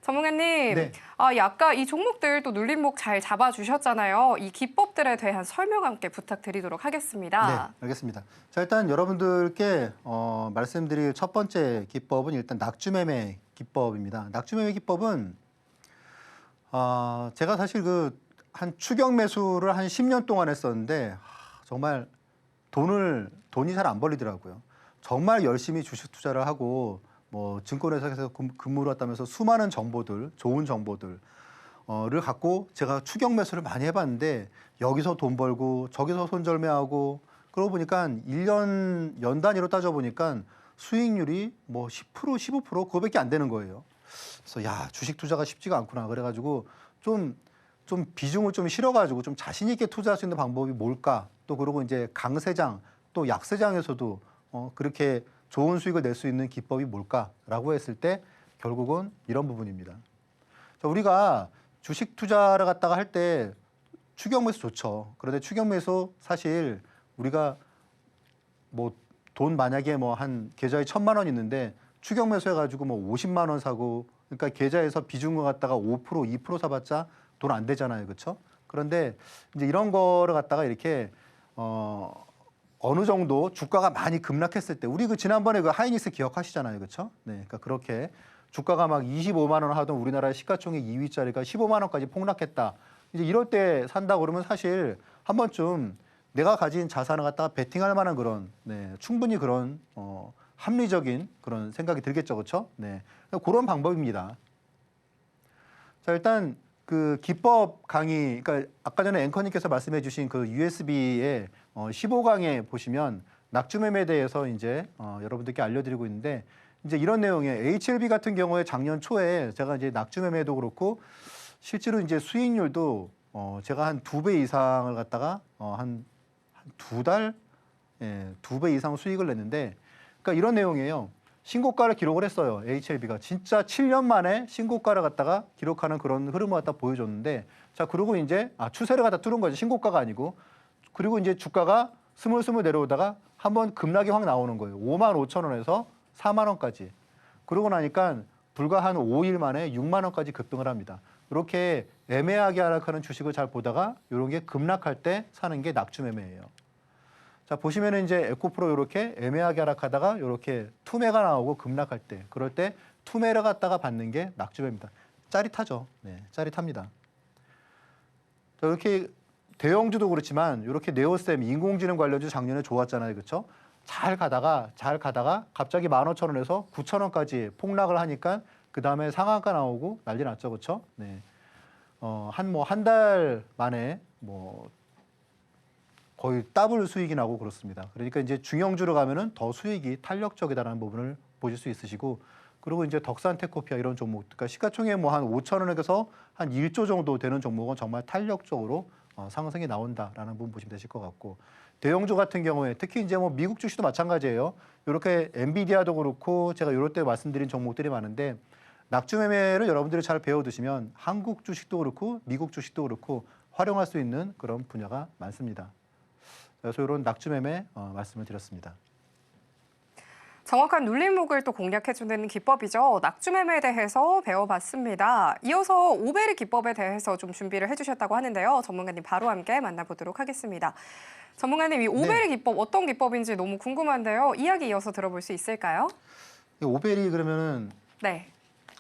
전문가님, 네. 아까 이 종목들 또 눌림목 잘 잡아주셨잖아요. 이 기법들에 대한 설명 함께 부탁드리도록 하겠습니다. 네, 알겠습니다. 자, 일단 여러분들께 말씀드릴 첫 번째 기법은 일단 낙주매매 기법입니다. 낙주매매 기법은 제가 사실 한 추격 매수를 한 10년 동안 했었는데 정말 돈이 잘 안 벌리더라고요. 정말 열심히 주식 투자를 하고 뭐 증권회사에서 근무를 했다면서 수많은 정보들, 좋은 정보들을 갖고 제가 추격 매수를 많이 해봤는데 여기서 돈 벌고 저기서 손절매하고 그러고 보니까 1년 연 단위로 따져보니까 수익률이 뭐 10%, 15% 그거밖에 안 되는 거예요. 그래서 야, 주식 투자가 쉽지가 않구나. 그래가지고 좀 비중을 좀 실어가지고 좀 자신 있게 투자할 수 있는 방법이 뭘까? 또 그리고 이제 강세장 또 약세장에서도 그렇게 좋은 수익을 낼 수 있는 기법이 뭘까라고 했을 때 결국은 이런 부분입니다. 자, 우리가 주식 투자를 갖다가 할 때 추격 매수 좋죠. 그런데 추격 매수 사실 우리가 뭐 돈 만약에 뭐 한 계좌에 1,000만 원 있는데 추격 매수 해가지고 뭐 50만 원 사고, 그러니까 계좌에서 비중을 갖다가 5%, 2% 사봤자 돈 안 되잖아요, 그렇죠? 그런데 이제 이런 거를 갖다가 이렇게 어느 정도 주가가 많이 급락했을 때, 우리 지난번에 하이닉스 기억하시잖아요, 그렇죠? 네, 그러니까 그렇게 주가가 막 25만 원 하던 우리나라의 시가총액 2위짜리가 15만 원까지 폭락했다. 이제 이럴 때 산다 그러면 사실 한 번쯤 내가 가진 자산을 갖다가 베팅할 만한 그런 충분히 그런 합리적인 그런 생각이 들겠죠, 그렇죠? 네, 그런 방법입니다. 자, 일단 그 기법 강의, 그러니까 아까 전에 앵커님께서 말씀해주신 그 USB의 15강에 보시면 낙주매매에 대해서 이제 여러분들께 알려드리고 있는데, 이제 이런 내용이에요. HLB 같은 경우에 작년 초에 제가 이제 낙주매매도 그렇고 실제로 이제 수익률도 제가 한 2배 이상을 갖다가 한 2달, 2배 이상 수익을 냈는데, 그러니까 이런 내용이에요. 신고가를 기록을 했어요. HLB가 진짜 7년 만에 신고가를 갖다가 기록하는 그런 흐름을 갖다 보여줬는데, 자, 그리고 이제 추세를 갖다 뚫은 거죠. 신고가가 아니고. 그리고 이제 주가가 스물스물 내려오다가 한번 급락이 확 나오는 거예요. 5만 5천 원에서 4만 원까지. 그러고 나니까 불과 한 5일 만에 6만 원까지 급등을 합니다. 이렇게 애매하게 하락하는 주식을 잘 보다가 이런 게 급락할 때 사는 게 낙주매매예요. 자, 보시면은 이제 에코프로 이렇게 애매하게 하락하다가 이렇게 투매가 나오고 급락할 때, 그럴 때 투매를 갖다가 받는 게 낙주매입니다. 짜릿하죠. 네, 짜릿합니다. 자, 이렇게 대형주도 그렇지만 이렇게 네오셈 인공지능 관련주 작년에 좋았잖아요, 그렇죠? 잘 가다가 갑자기 15,000원에서 9,000원까지 폭락을 하니까 그 다음에 상한가 나오고 난리 났죠, 그렇죠? 네, 한 달 만에 거의 더블 수익이 나고 그렇습니다. 그러니까 이제 중형주로 가면은 더 수익이 탄력적이다라는 부분을 보실 수 있으시고, 그리고 이제 덕산테코피아 이런 종목, 그러니까 시가총액 한 5,000원에서 한 1조 정도 되는 종목은 정말 탄력적으로 상승이 나온다라는 부분 보시면 되실 것 같고, 대형주 같은 경우에 특히 이제 미국 주식도 마찬가지예요. 이렇게 엔비디아도 그렇고 제가 이럴 때 말씀드린 종목들이 많은데, 낙주매매를 여러분들이 잘 배워두시면 한국 주식도 그렇고 미국 주식도 그렇고 활용할 수 있는 그런 분야가 많습니다. 그래서 이런 낙주매매 말씀을 드렸습니다. 정확한 눌림목을 또 공략해주는 기법이죠. 낙주매매에 대해서 배워봤습니다. 이어서 오베리 기법에 대해서 좀 준비를 해주셨다고 하는데요. 전문가님 바로 함께 만나보도록 하겠습니다. 전문가님, 이 오베리 기법 어떤 기법인지 너무 궁금한데요. 이야기 이어서 들어볼 수 있을까요? 이 오베리 그러면은 네.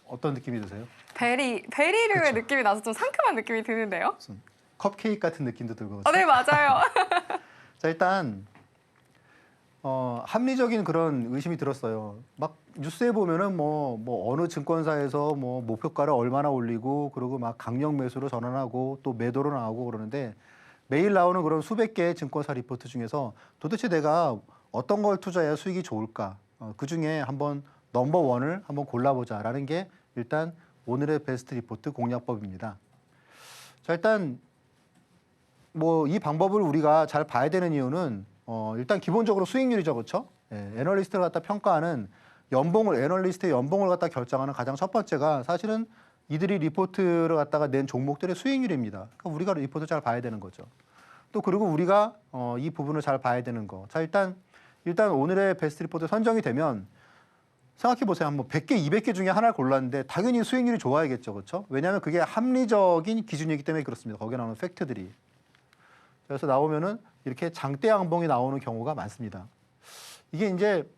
어떤 느낌이 드세요? 베리류의 그쵸. 느낌이 나서 좀 상큼한 느낌이 드는데요. 무슨 컵케이크 같은 느낌도 들고. 네, 맞아요. 자, 일단 합리적인 그런 의심이 들었어요. 막 뉴스에 보면은 뭐 어느 증권사에서 뭐 목표가를 얼마나 올리고 그리고 막 강력 매수로 전환하고 또 매도로 나오고 그러는데 매일 나오는 그런 수백 개의 증권사 리포트 중에서 도대체 내가 어떤 걸 투자해야 수익이 좋을까? 그 중에 한번 넘버 원을 한번 골라보자라는 게 일단 오늘의 베스트 리포트 공략법입니다. 자, 일단 뭐 이 방법을 우리가 잘 봐야 되는 이유는 일단 기본적으로 수익률이죠, 그렇죠? 애널리스트를 갖다 평가하는 애널리스트의 연봉을 갖다 결정하는 가장 첫 번째가 사실은 이들이 리포트를 갖다가 낸 종목들의 수익률입니다. 그러니까 우리가 리포트 잘 봐야 되는 거죠. 또 그리고 우리가 이 부분을 잘 봐야 되는 거. 자, 일단 오늘의 베스트 리포트 선정이 되면 생각해 보세요. 한번 100개, 200개 중에 하나를 골랐는데 당연히 수익률이 좋아야겠죠, 그렇죠? 왜냐하면 그게 합리적인 기준이기 때문에 그렇습니다. 거기에 나오는 팩트들이. 그래서 나오면은 이렇게 장대 양봉이 나오는 경우가 많습니다. 이게 이제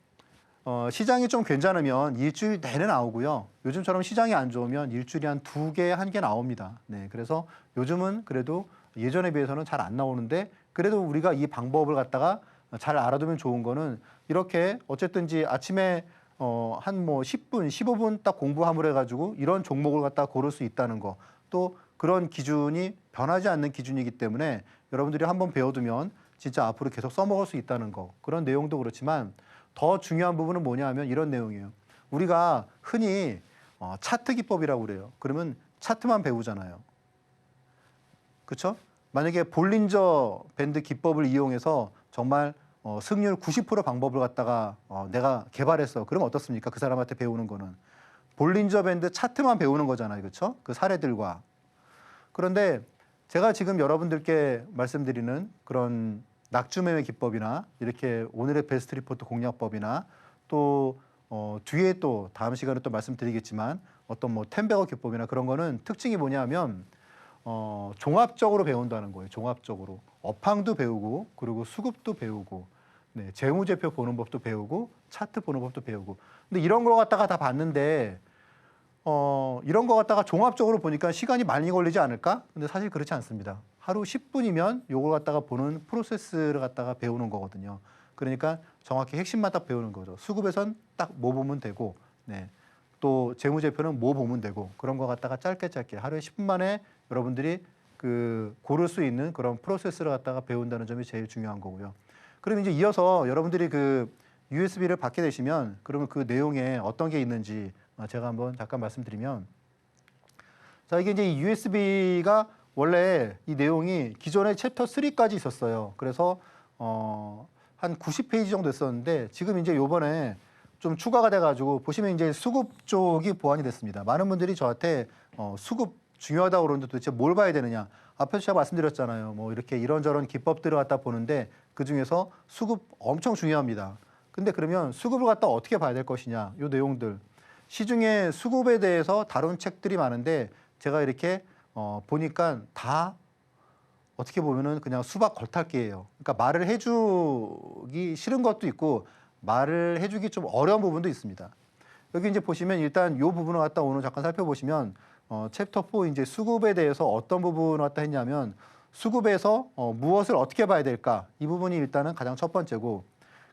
시장이 좀 괜찮으면 일주일 내내 나오고요. 요즘처럼 시장이 안 좋으면 일주일에 한 2개, 1개 나옵니다. 네, 그래서 요즘은 그래도 예전에 비해서는 잘 안 나오는데 그래도 우리가 이 방법을 갖다가 잘 알아두면 좋은 거는 이렇게 어쨌든지 아침에 한 뭐 10분, 15분 딱 공부함을 해가지고 이런 종목을 갖다가 고를 수 있다는 거. 또 그런 기준이 변하지 않는 기준이기 때문에 여러분들이 한번 배워두면 진짜 앞으로 계속 써먹을 수 있다는 거. 그런 내용도 그렇지만 더 중요한 부분은 뭐냐 하면 이런 내용이에요. 우리가 흔히 차트 기법이라고 그래요. 그러면 차트만 배우잖아요. 그렇죠? 만약에 볼린저 밴드 기법을 이용해서 정말 승률 90% 방법을 갖다가 내가 개발했어. 그럼 어떻습니까? 그 사람한테 배우는 거는. 볼린저 밴드 차트만 배우는 거잖아요. 그렇죠? 그 사례들과. 그런데 제가 지금 여러분들께 말씀드리는 그런 낙주매매 기법이나 이렇게 오늘의 베스트 리포트 공략법이나 또 뒤에 또 다음 시간에 또 말씀드리겠지만 어떤 뭐 텐베거 기법이나 그런 거는 특징이 뭐냐면 종합적으로 배운다는 거예요. 종합적으로. 업황도 배우고 그리고 수급도 배우고 네, 재무제표 보는 법도 배우고 차트 보는 법도 배우고. 근데 이런 걸 갖다가 다 봤는데 이런 거 갖다가 종합적으로 보니까 시간이 많이 걸리지 않을까? 근데 사실 그렇지 않습니다. 하루 10분이면 요걸 갖다가 보는 프로세스를 갖다가 배우는 거거든요. 그러니까 정확히 핵심만 딱 배우는 거죠. 수급에선 딱 뭐 보면 되고, 네. 또 재무제표는 뭐 보면 되고, 그런 거 갖다가 짧게 하루에 10분 만에 여러분들이 그 고를 수 있는 그런 프로세스를 갖다가 배운다는 점이 제일 중요한 거고요. 그럼 이제 이어서 여러분들이 그 USB를 받게 되시면 그러면 그 내용에 어떤 게 있는지 제가 한번 잠깐 말씀드리면, 자, 이게 이제 이 USB가 원래 이 내용이 기존에 챕터 3까지 있었어요. 그래서 한 90페이지 정도 됐었는데 지금 이제 요번에 좀 추가가 돼가지고 보시면 이제 수급 쪽이 보완이 됐습니다. 많은 분들이 저한테 수급 중요하다고 그러는데 도대체 뭘 봐야 되느냐. 앞에서 제가 말씀드렸잖아요. 뭐 이렇게 이런저런 기법들을 갖다 보는데 그 중에서 수급 엄청 중요합니다. 근데 그러면 수급을 갖다 어떻게 봐야 될 것이냐. 요 내용들. 시중에 수급에 대해서 다룬 책들이 많은데 제가 이렇게 보니까 다 어떻게 보면은 그냥 수박 겉핥기예요. 그러니까 말을 해주기 싫은 것도 있고 말을 해주기 좀 어려운 부분도 있습니다. 여기 이제 보시면 일단 요 부분을 갖다 오늘 잠깐 살펴보시면 챕터 4 이제 수급에 대해서 어떤 부분을 갖다 했냐면 수급에서 무엇을 어떻게 봐야 될까 이 부분이 일단은 가장 첫 번째고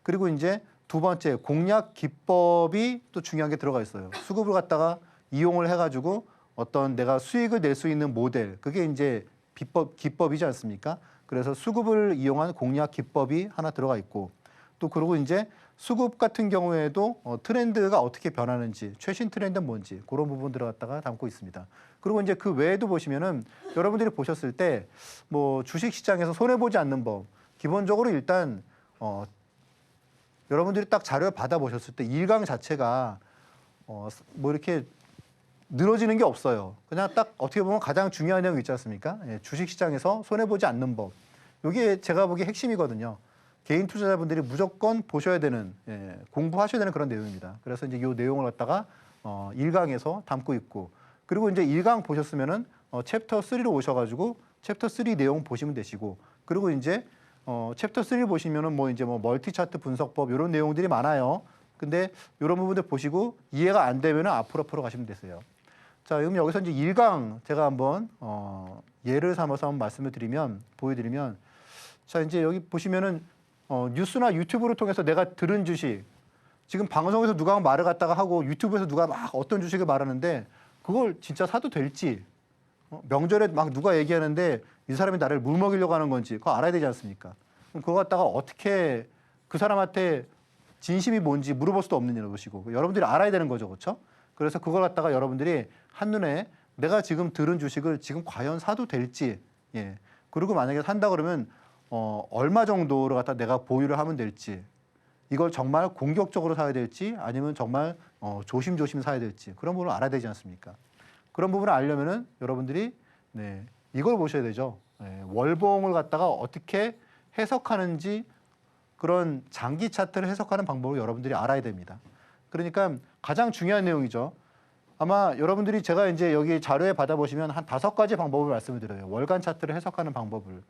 그리고 이제 두 번째 공략 기법이 또 중요한 게 들어가 있어요. 수급을 갖다가 이용을 해가지고 어떤 내가 수익을 낼 수 있는 모델 그게 이제 기법이지 않습니까? 그래서 수급을 이용한 공략 기법이 하나 들어가 있고 또 그리고 이제 수급 같은 경우에도 트렌드가 어떻게 변하는지 최신 트렌드는 뭔지 그런 부분들을 갖다가 담고 있습니다. 그리고 이제 그 외에도 보시면은 여러분들이 보셨을 때 뭐 주식 시장에서 손해 보지 않는 법 기본적으로 일단 여러분들이 딱 자료를 받아 보셨을 때 1강 자체가 뭐 이렇게 늘어지는 게 없어요. 그냥 딱 어떻게 보면 가장 중요한 내용이 있지 않습니까? 예, 주식 시장에서 손해 보지 않는 법. 이게 제가 보기에 핵심이거든요. 개인 투자자분들이 무조건 보셔야 되는, 공부하셔야 되는 그런 내용입니다. 그래서 이제 이 내용을 갖다가 1강에서 담고 있고, 그리고 이제 1강 보셨으면은 챕터 3로 오셔가지고 챕터 3 내용 보시면 되시고, 그리고 이제 챕터 3 보시면은 뭐 이제 뭐 멀티 차트 분석법 이런 내용들이 많아요. 근데 이런 부분들 보시고 이해가 안 되면은 앞으로 가시면 되세요. 자, 그럼 여기서 이제 1강 제가 한번 예를 삼아서 한번 말씀을 드리면, 보여드리면, 자, 이제 여기 보시면은 뉴스나 유튜브를 통해서 내가 들은 주식, 지금 방송에서 누가 말을 갖다가 하고 유튜브에서 누가 막 어떤 주식을 말하는데 그걸 진짜 사도 될지, 명절에 막 누가 얘기하는데 이 사람이 나를 물먹이려고 하는 건지 그거 알아야 되지 않습니까? 그럼 그거 갖다가 어떻게 그 사람한테 진심이 뭔지 물어볼 수도 없는 것이고 여러분들이 알아야 되는 거죠, 그렇죠? 그래서 그걸 갖다가 여러분들이 한눈에 내가 지금 들은 주식을 지금 과연 사도 될지, 그리고 만약에 산다 그러면 얼마 정도를 갖다 내가 보유를 하면 될지, 이걸 정말 공격적으로 사야 될지 아니면 정말 조심조심 사야 될지 그런 부분을 알아야 되지 않습니까? 그런 부분을 알려면은 여러분들이 이걸 보셔야 되죠. 월봉을 갖다가 어떻게 해석하는지, 그런 장기 차트를 해석하는 방법을 여러분들이 알아야 됩니다. 그러니까 가장 중요한 내용이죠. 아마 여러분들이 제가 이제 여기 자료에 받아보시면 한 5가지 방법을 말씀을 드려요. 월간 차트를 해석하는 방법을.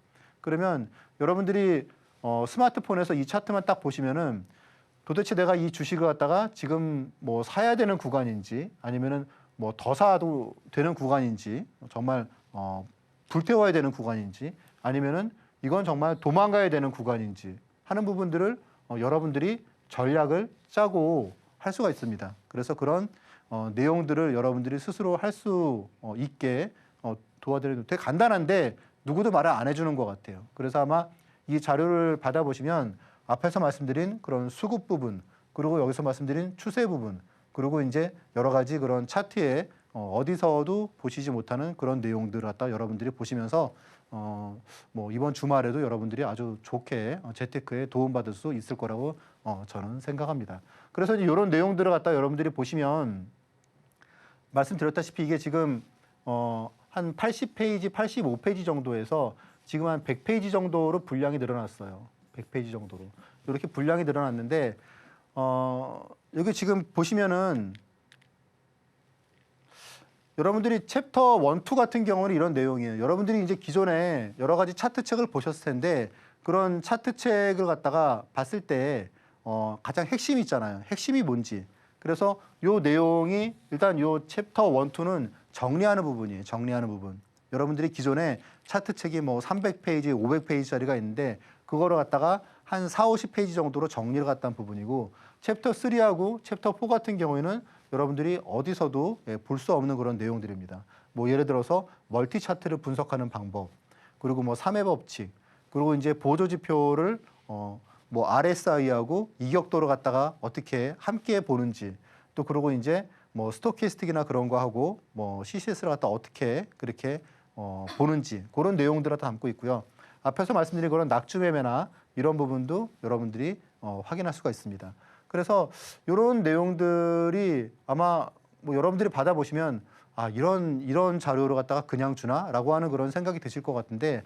그러면 여러분들이 스마트폰에서 이 차트만 딱 보시면은 도대체 내가 이 주식을 갖다가 지금 뭐 사야 되는 구간인지 아니면은 뭐 더 사도 되는 구간인지, 정말 불태워야 되는 구간인지 아니면은 이건 정말 도망가야 되는 구간인지 하는 부분들을 여러분들이 전략을 짜고 할 수가 있습니다. 그래서 그런 내용들을 여러분들이 스스로 할 수 있게 도와드리는, 되게 간단한데 누구도 말을 안 해주는 것 같아요. 그래서 아마 이 자료를 받아보시면 앞에서 말씀드린 그런 수급 부분, 그리고 여기서 말씀드린 추세 부분, 그리고 이제 여러 가지 그런 차트에 어디서도 보시지 못하는 그런 내용들을 갖다 여러분들이 보시면서 뭐 이번 주말에도 여러분들이 아주 좋게 재테크에 도움받을 수 있을 거라고 저는 생각합니다. 그래서 이제 이런 내용들을 갖다 여러분들이 보시면, 말씀드렸다시피 이게 지금 한 80페이지, 85페이지 정도에서 지금 한 100페이지 정도로 분량이 늘어났어요. 100페이지 정도로. 이렇게 분량이 늘어났는데 여기 지금 보시면은 여러분들이 챕터 1, 2 같은 경우는 이런 내용이에요. 여러분들이 이제 기존에 여러 가지 차트 책을 보셨을 텐데 그런 차트 책을 갖다가 봤을 때 가장 핵심이 있잖아요. 핵심이 뭔지. 그래서 요 내용이 일단 요 챕터 1, 2는 정리하는 부분이에요. 정리하는 부분. 여러분들이 기존에 차트 책이 뭐 300페이지, 500페이지짜리가 있는데 그거를 갖다가 한 4, 50페이지 정도로 정리를 갖다 한 부분이고, 챕터 3하고 챕터 4 같은 경우에는 여러분들이 어디서도 볼 수 없는 그런 내용들입니다. 뭐 예를 들어서 멀티 차트를 분석하는 방법, 그리고 뭐 3회 법칙, 그리고 이제 보조 지표를 뭐 RSI하고 이격도를 갖다가 어떻게 함께 보는지, 또 그리고 이제 뭐 스토캐스틱이나 그런 거 하고 뭐 CCS를 갖다 어떻게 그렇게 보는지 그런 내용들을 다 담고 있고요. 앞에서 말씀드린 그런 낙주 매매나 이런 부분도 여러분들이 확인할 수가 있습니다. 그래서 이런 내용들이 아마 뭐 여러분들이 받아보시면 이런 자료를 갖다가 그냥 주나라고 하는 그런 생각이 드실 것 같은데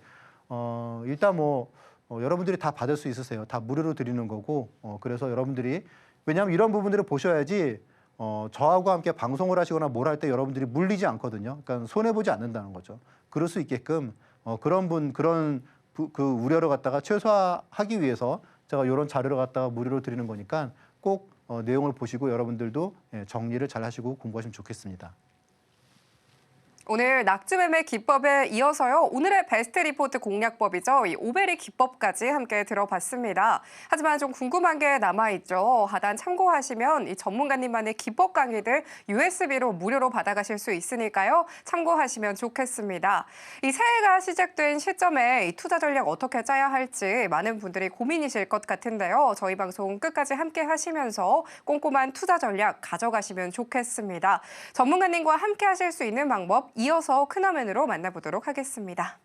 일단 뭐 여러분들이 다 받을 수 있으세요. 다 무료로 드리는 거고 그래서 여러분들이, 왜냐하면 이런 부분들을 보셔야지 저하고 함께 방송을 하시거나 뭘 할 때 여러분들이 물리지 않거든요. 그러니까 손해보지 않는다는 거죠. 그럴 수 있게끔 그 우려를 갖다가 최소화하기 위해서 제가 이런 자료를 갖다가 무료로 드리는 거니까 꼭 내용을 보시고 여러분들도 정리를 잘 하시고 공부하시면 좋겠습니다. 오늘 낙지매매 기법에 이어서요. 오늘의 베스트 리포트 공략법이죠. 이 오베리 기법까지 함께 들어봤습니다. 하지만 좀 궁금한 게 남아있죠. 하단 참고하시면 이 전문가님만의 기법 강의들 USB로 무료로 받아가실 수 있으니까요. 참고하시면 좋겠습니다. 이 새해가 시작된 시점에 이 투자 전략 어떻게 짜야 할지 많은 분들이 고민이실 것 같은데요. 저희 방송 끝까지 함께 하시면서 꼼꼼한 투자 전략 가져가시면 좋겠습니다. 전문가님과 함께 하실 수 있는 방법 이어서 큰 화면으로 만나보도록 하겠습니다.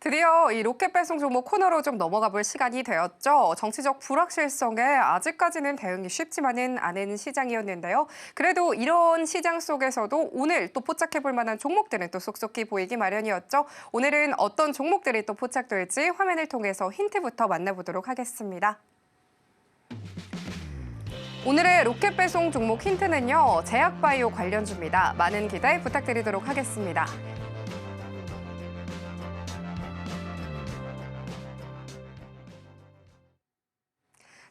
드디어 이 로켓 배송 종목 코너로 좀 넘어가 볼 시간이 되었죠. 정치적 불확실성에 아직까지는 대응이 쉽지만은 않은 시장이었는데요. 그래도 이런 시장 속에서도 오늘 또 포착해 볼 만한 종목들은 또 쏙쏙히 보이기 마련이었죠. 오늘은 어떤 종목들이 또 포착될지 화면을 통해서 힌트부터 만나보도록 하겠습니다. 오늘의 로켓 배송 종목 힌트는요, 제약바이오 관련주입니다. 많은 기대 부탁드리도록 하겠습니다.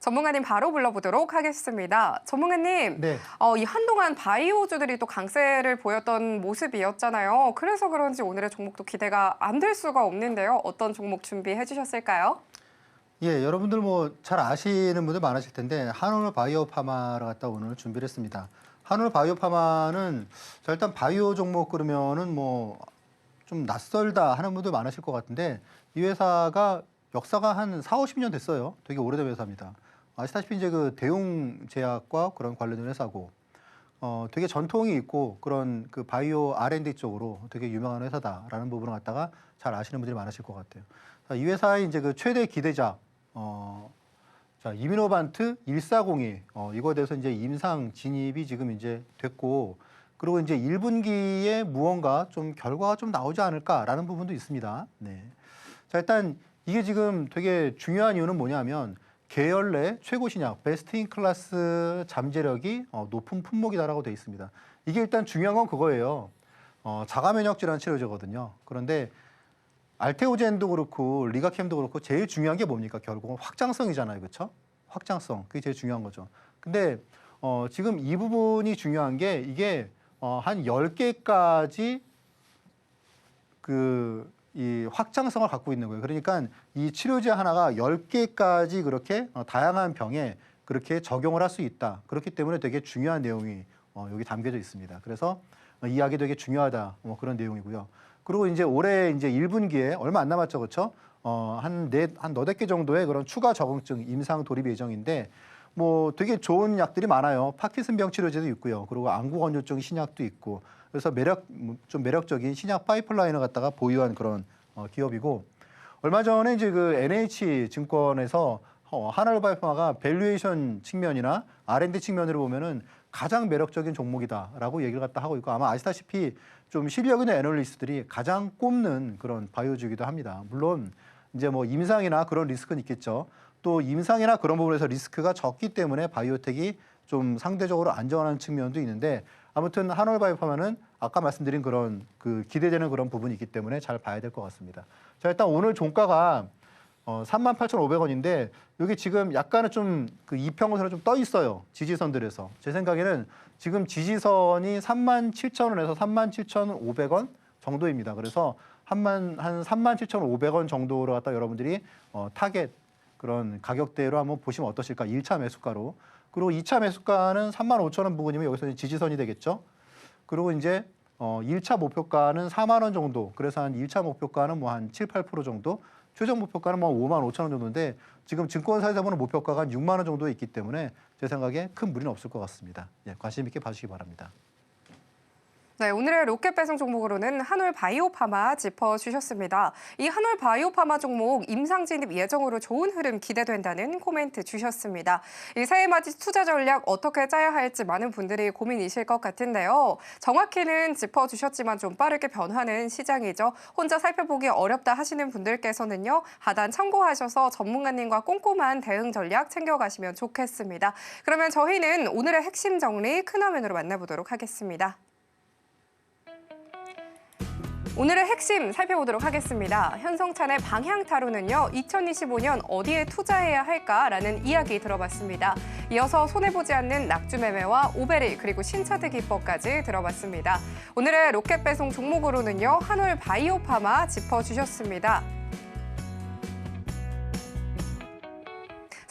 전문가님 바로 불러보도록 하겠습니다. 전문가님, 네. 이 한동안 바이오주들이 또 강세를 보였던 모습이었잖아요. 그래서 그런지 오늘의 종목도 기대가 안 될 수가 없는데요. 어떤 종목 준비해 주셨을까요? 예, 여러분들 뭐 잘 아시는 분들 많으실 텐데 한올 바이오파마를 갖다 오늘 준비를 했습니다. 한올 바이오파마는 자, 일단 바이오 종목 그러면은 뭐 좀 낯설다 하는 분들 많으실 것 같은데 이 회사가 역사가 한 4, 50년 됐어요. 되게 오래된 회사입니다. 아시다시피 이제 그 대웅제약과 그런 관련된 회사고 되게 전통이 있고 그런 그 바이오 R&D 쪽으로 되게 유명한 회사다라는 부분을 갖다가 잘 아시는 분들이 많으실 것 같아요. 자, 이 회사의 이제 그 최대 기대작 자, 이뮤노반트 1402 이거에 대해서 이제 임상 진입이 지금 이제 됐고 그리고 이제 1분기에 무언가 좀 결과가 좀 나오지 않을까라는 부분도 있습니다. 네. 자, 일단 이게 지금 되게 중요한 이유는 뭐냐면 계열 내 최고 신약 베스트 인 클래스 잠재력이 높은 품목이다라고 돼 있습니다. 이게 일단 중요한 건 그거예요. 자가 면역 질환 치료제거든요. 그런데 알테오젠도 그렇고 리가캠도 그렇고 제일 중요한 게 뭡니까? 결국은 확장성이잖아요. 그렇죠? 확장성. 그게 제일 중요한 거죠. 근데 지금 이 부분이 중요한 게 이게 한 10개까지 이 확장성을 갖고 있는 거예요. 그러니까 이 치료제 하나가 10개까지 그렇게 다양한 병에 그렇게 적용을 할 수 있다. 그렇기 때문에 되게 중요한 내용이 여기 담겨져 있습니다. 그래서 이해하기 되게 중요하다. 그런 내용이고요. 그리고 이제 올해 이제 1분기에 얼마 안 남았죠. 그렇죠? 한 너댓 개 정도의 그런 추가 적응증 임상 돌입 예정인데 뭐 되게 좋은 약들이 많아요. 파킨슨병 치료제도 있고요. 그리고 안구 건조증 신약도 있고. 그래서 좀 매력적인 신약 파이프라인을 갖다가 보유한 그런 기업이고 얼마 전에 이제 그 NH 증권에서 한올 바이오파마가 밸류에이션 측면이나 R&D 측면으로 보면은 가장 매력적인 종목이다라고 얘기를 갖다 하고 있고 아마 아시다시피 좀 실력 있는 애널리스트들이 가장 꼽는 그런 바이오주기도 합니다. 물론 이제 뭐 임상이나 그런 리스크는 있겠죠. 또 임상이나 그런 부분에서 리스크가 적기 때문에 바이오텍이 좀 상대적으로 안전한 측면도 있는데 아무튼 한올 바이오파마는 아까 말씀드린 그런 그 기대되는 그런 부분이 있기 때문에 잘 봐야 될 것 같습니다. 자, 일단 오늘 종가가 38,500원인데 여기 지금 약간은 좀 그 이평선으로 좀 떠 있어요. 지지선들에서. 제 생각에는 지금 지지선이 37,000원에서 37,500원 정도입니다. 그래서 한 37,500원 정도로 갖다 여러분들이 타겟 그런 가격대로 한번 보시면 어떠실까? 1차 매수가로. 그리고 2차 매수가는 35,000원 부근이면 여기서 지지선이 되겠죠. 그리고 이제 1차 목표가는 4만 원 정도. 그래서 한 1차 목표가는 뭐 한 7, 8% 정도. 최종 목표가는 뭐 5만 5천 원 정도인데 지금 증권사에서 보는 목표가가 한 6만 원 정도 있기 때문에 제 생각에 큰 무리는 없을 것 같습니다. 예, 관심 있게 봐주시기 바랍니다. 네, 오늘의 로켓 배송 종목으로는 한올 바이오파마 짚어주셨습니다. 이 한올 바이오파마 종목 임상 진입 예정으로 좋은 흐름 기대된다는 코멘트 주셨습니다. 이 새해맞이 투자 전략 어떻게 짜야 할지 많은 분들이 고민이실 것 같은데요. 정확히는 짚어주셨지만 좀 빠르게 변하는 시장이죠. 혼자 살펴보기 어렵다 하시는 분들께서는요. 하단 참고하셔서 전문가님과 꼼꼼한 대응 전략 챙겨가시면 좋겠습니다. 그러면 저희는 오늘의 핵심 정리 큰 화면으로 만나보도록 하겠습니다. 오늘의 핵심 살펴보도록 하겠습니다. 현성찬의 방향타로는요. 2025년 어디에 투자해야 할까라는 이야기 들어봤습니다. 이어서 손해보지 않는 낙주매매와 오베리 그리고 신차드 기법까지 들어봤습니다. 오늘의 로켓 배송 종목으로는요. 한올 바이오파마 짚어주셨습니다.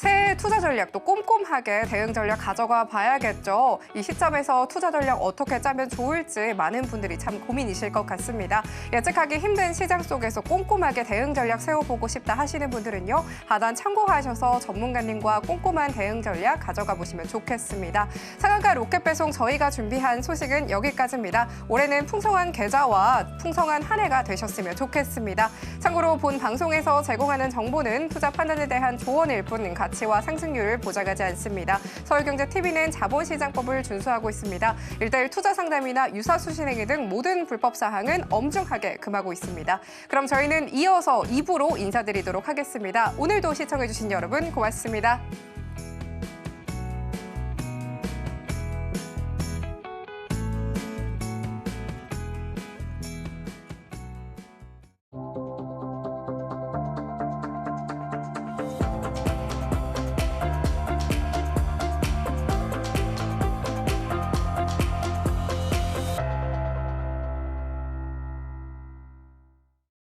새해 투자 전략도 꼼꼼하게 대응 전략 가져가 봐야겠죠. 이 시점에서 투자 전략 어떻게 짜면 좋을지 많은 분들이 참 고민이실 것 같습니다. 예측하기 힘든 시장 속에서 꼼꼼하게 대응 전략 세워보고 싶다 하시는 분들은요. 하단 참고하셔서 전문가님과 꼼꼼한 대응 전략 가져가 보시면 좋겠습니다. 상한가 로켓 배송 저희가 준비한 소식은 여기까지입니다. 올해는 풍성한 계좌와 풍성한 한 해가 되셨으면 좋겠습니다. 참고로 본 방송에서 제공하는 정보는 투자 판단에 대한 조언일 뿐 가치와 상승률을 보장하지 않습니다. 서울경제TV는 자본시장법을 준수하고 있습니다. 1:1 투자 상담이나 유사수신행위 등 모든 불법 사항은 엄중하게 금하고 있습니다. 그럼 저희는 이어서 2부로 인사드리도록 하겠습니다. 오늘도 시청해주신 여러분 고맙습니다.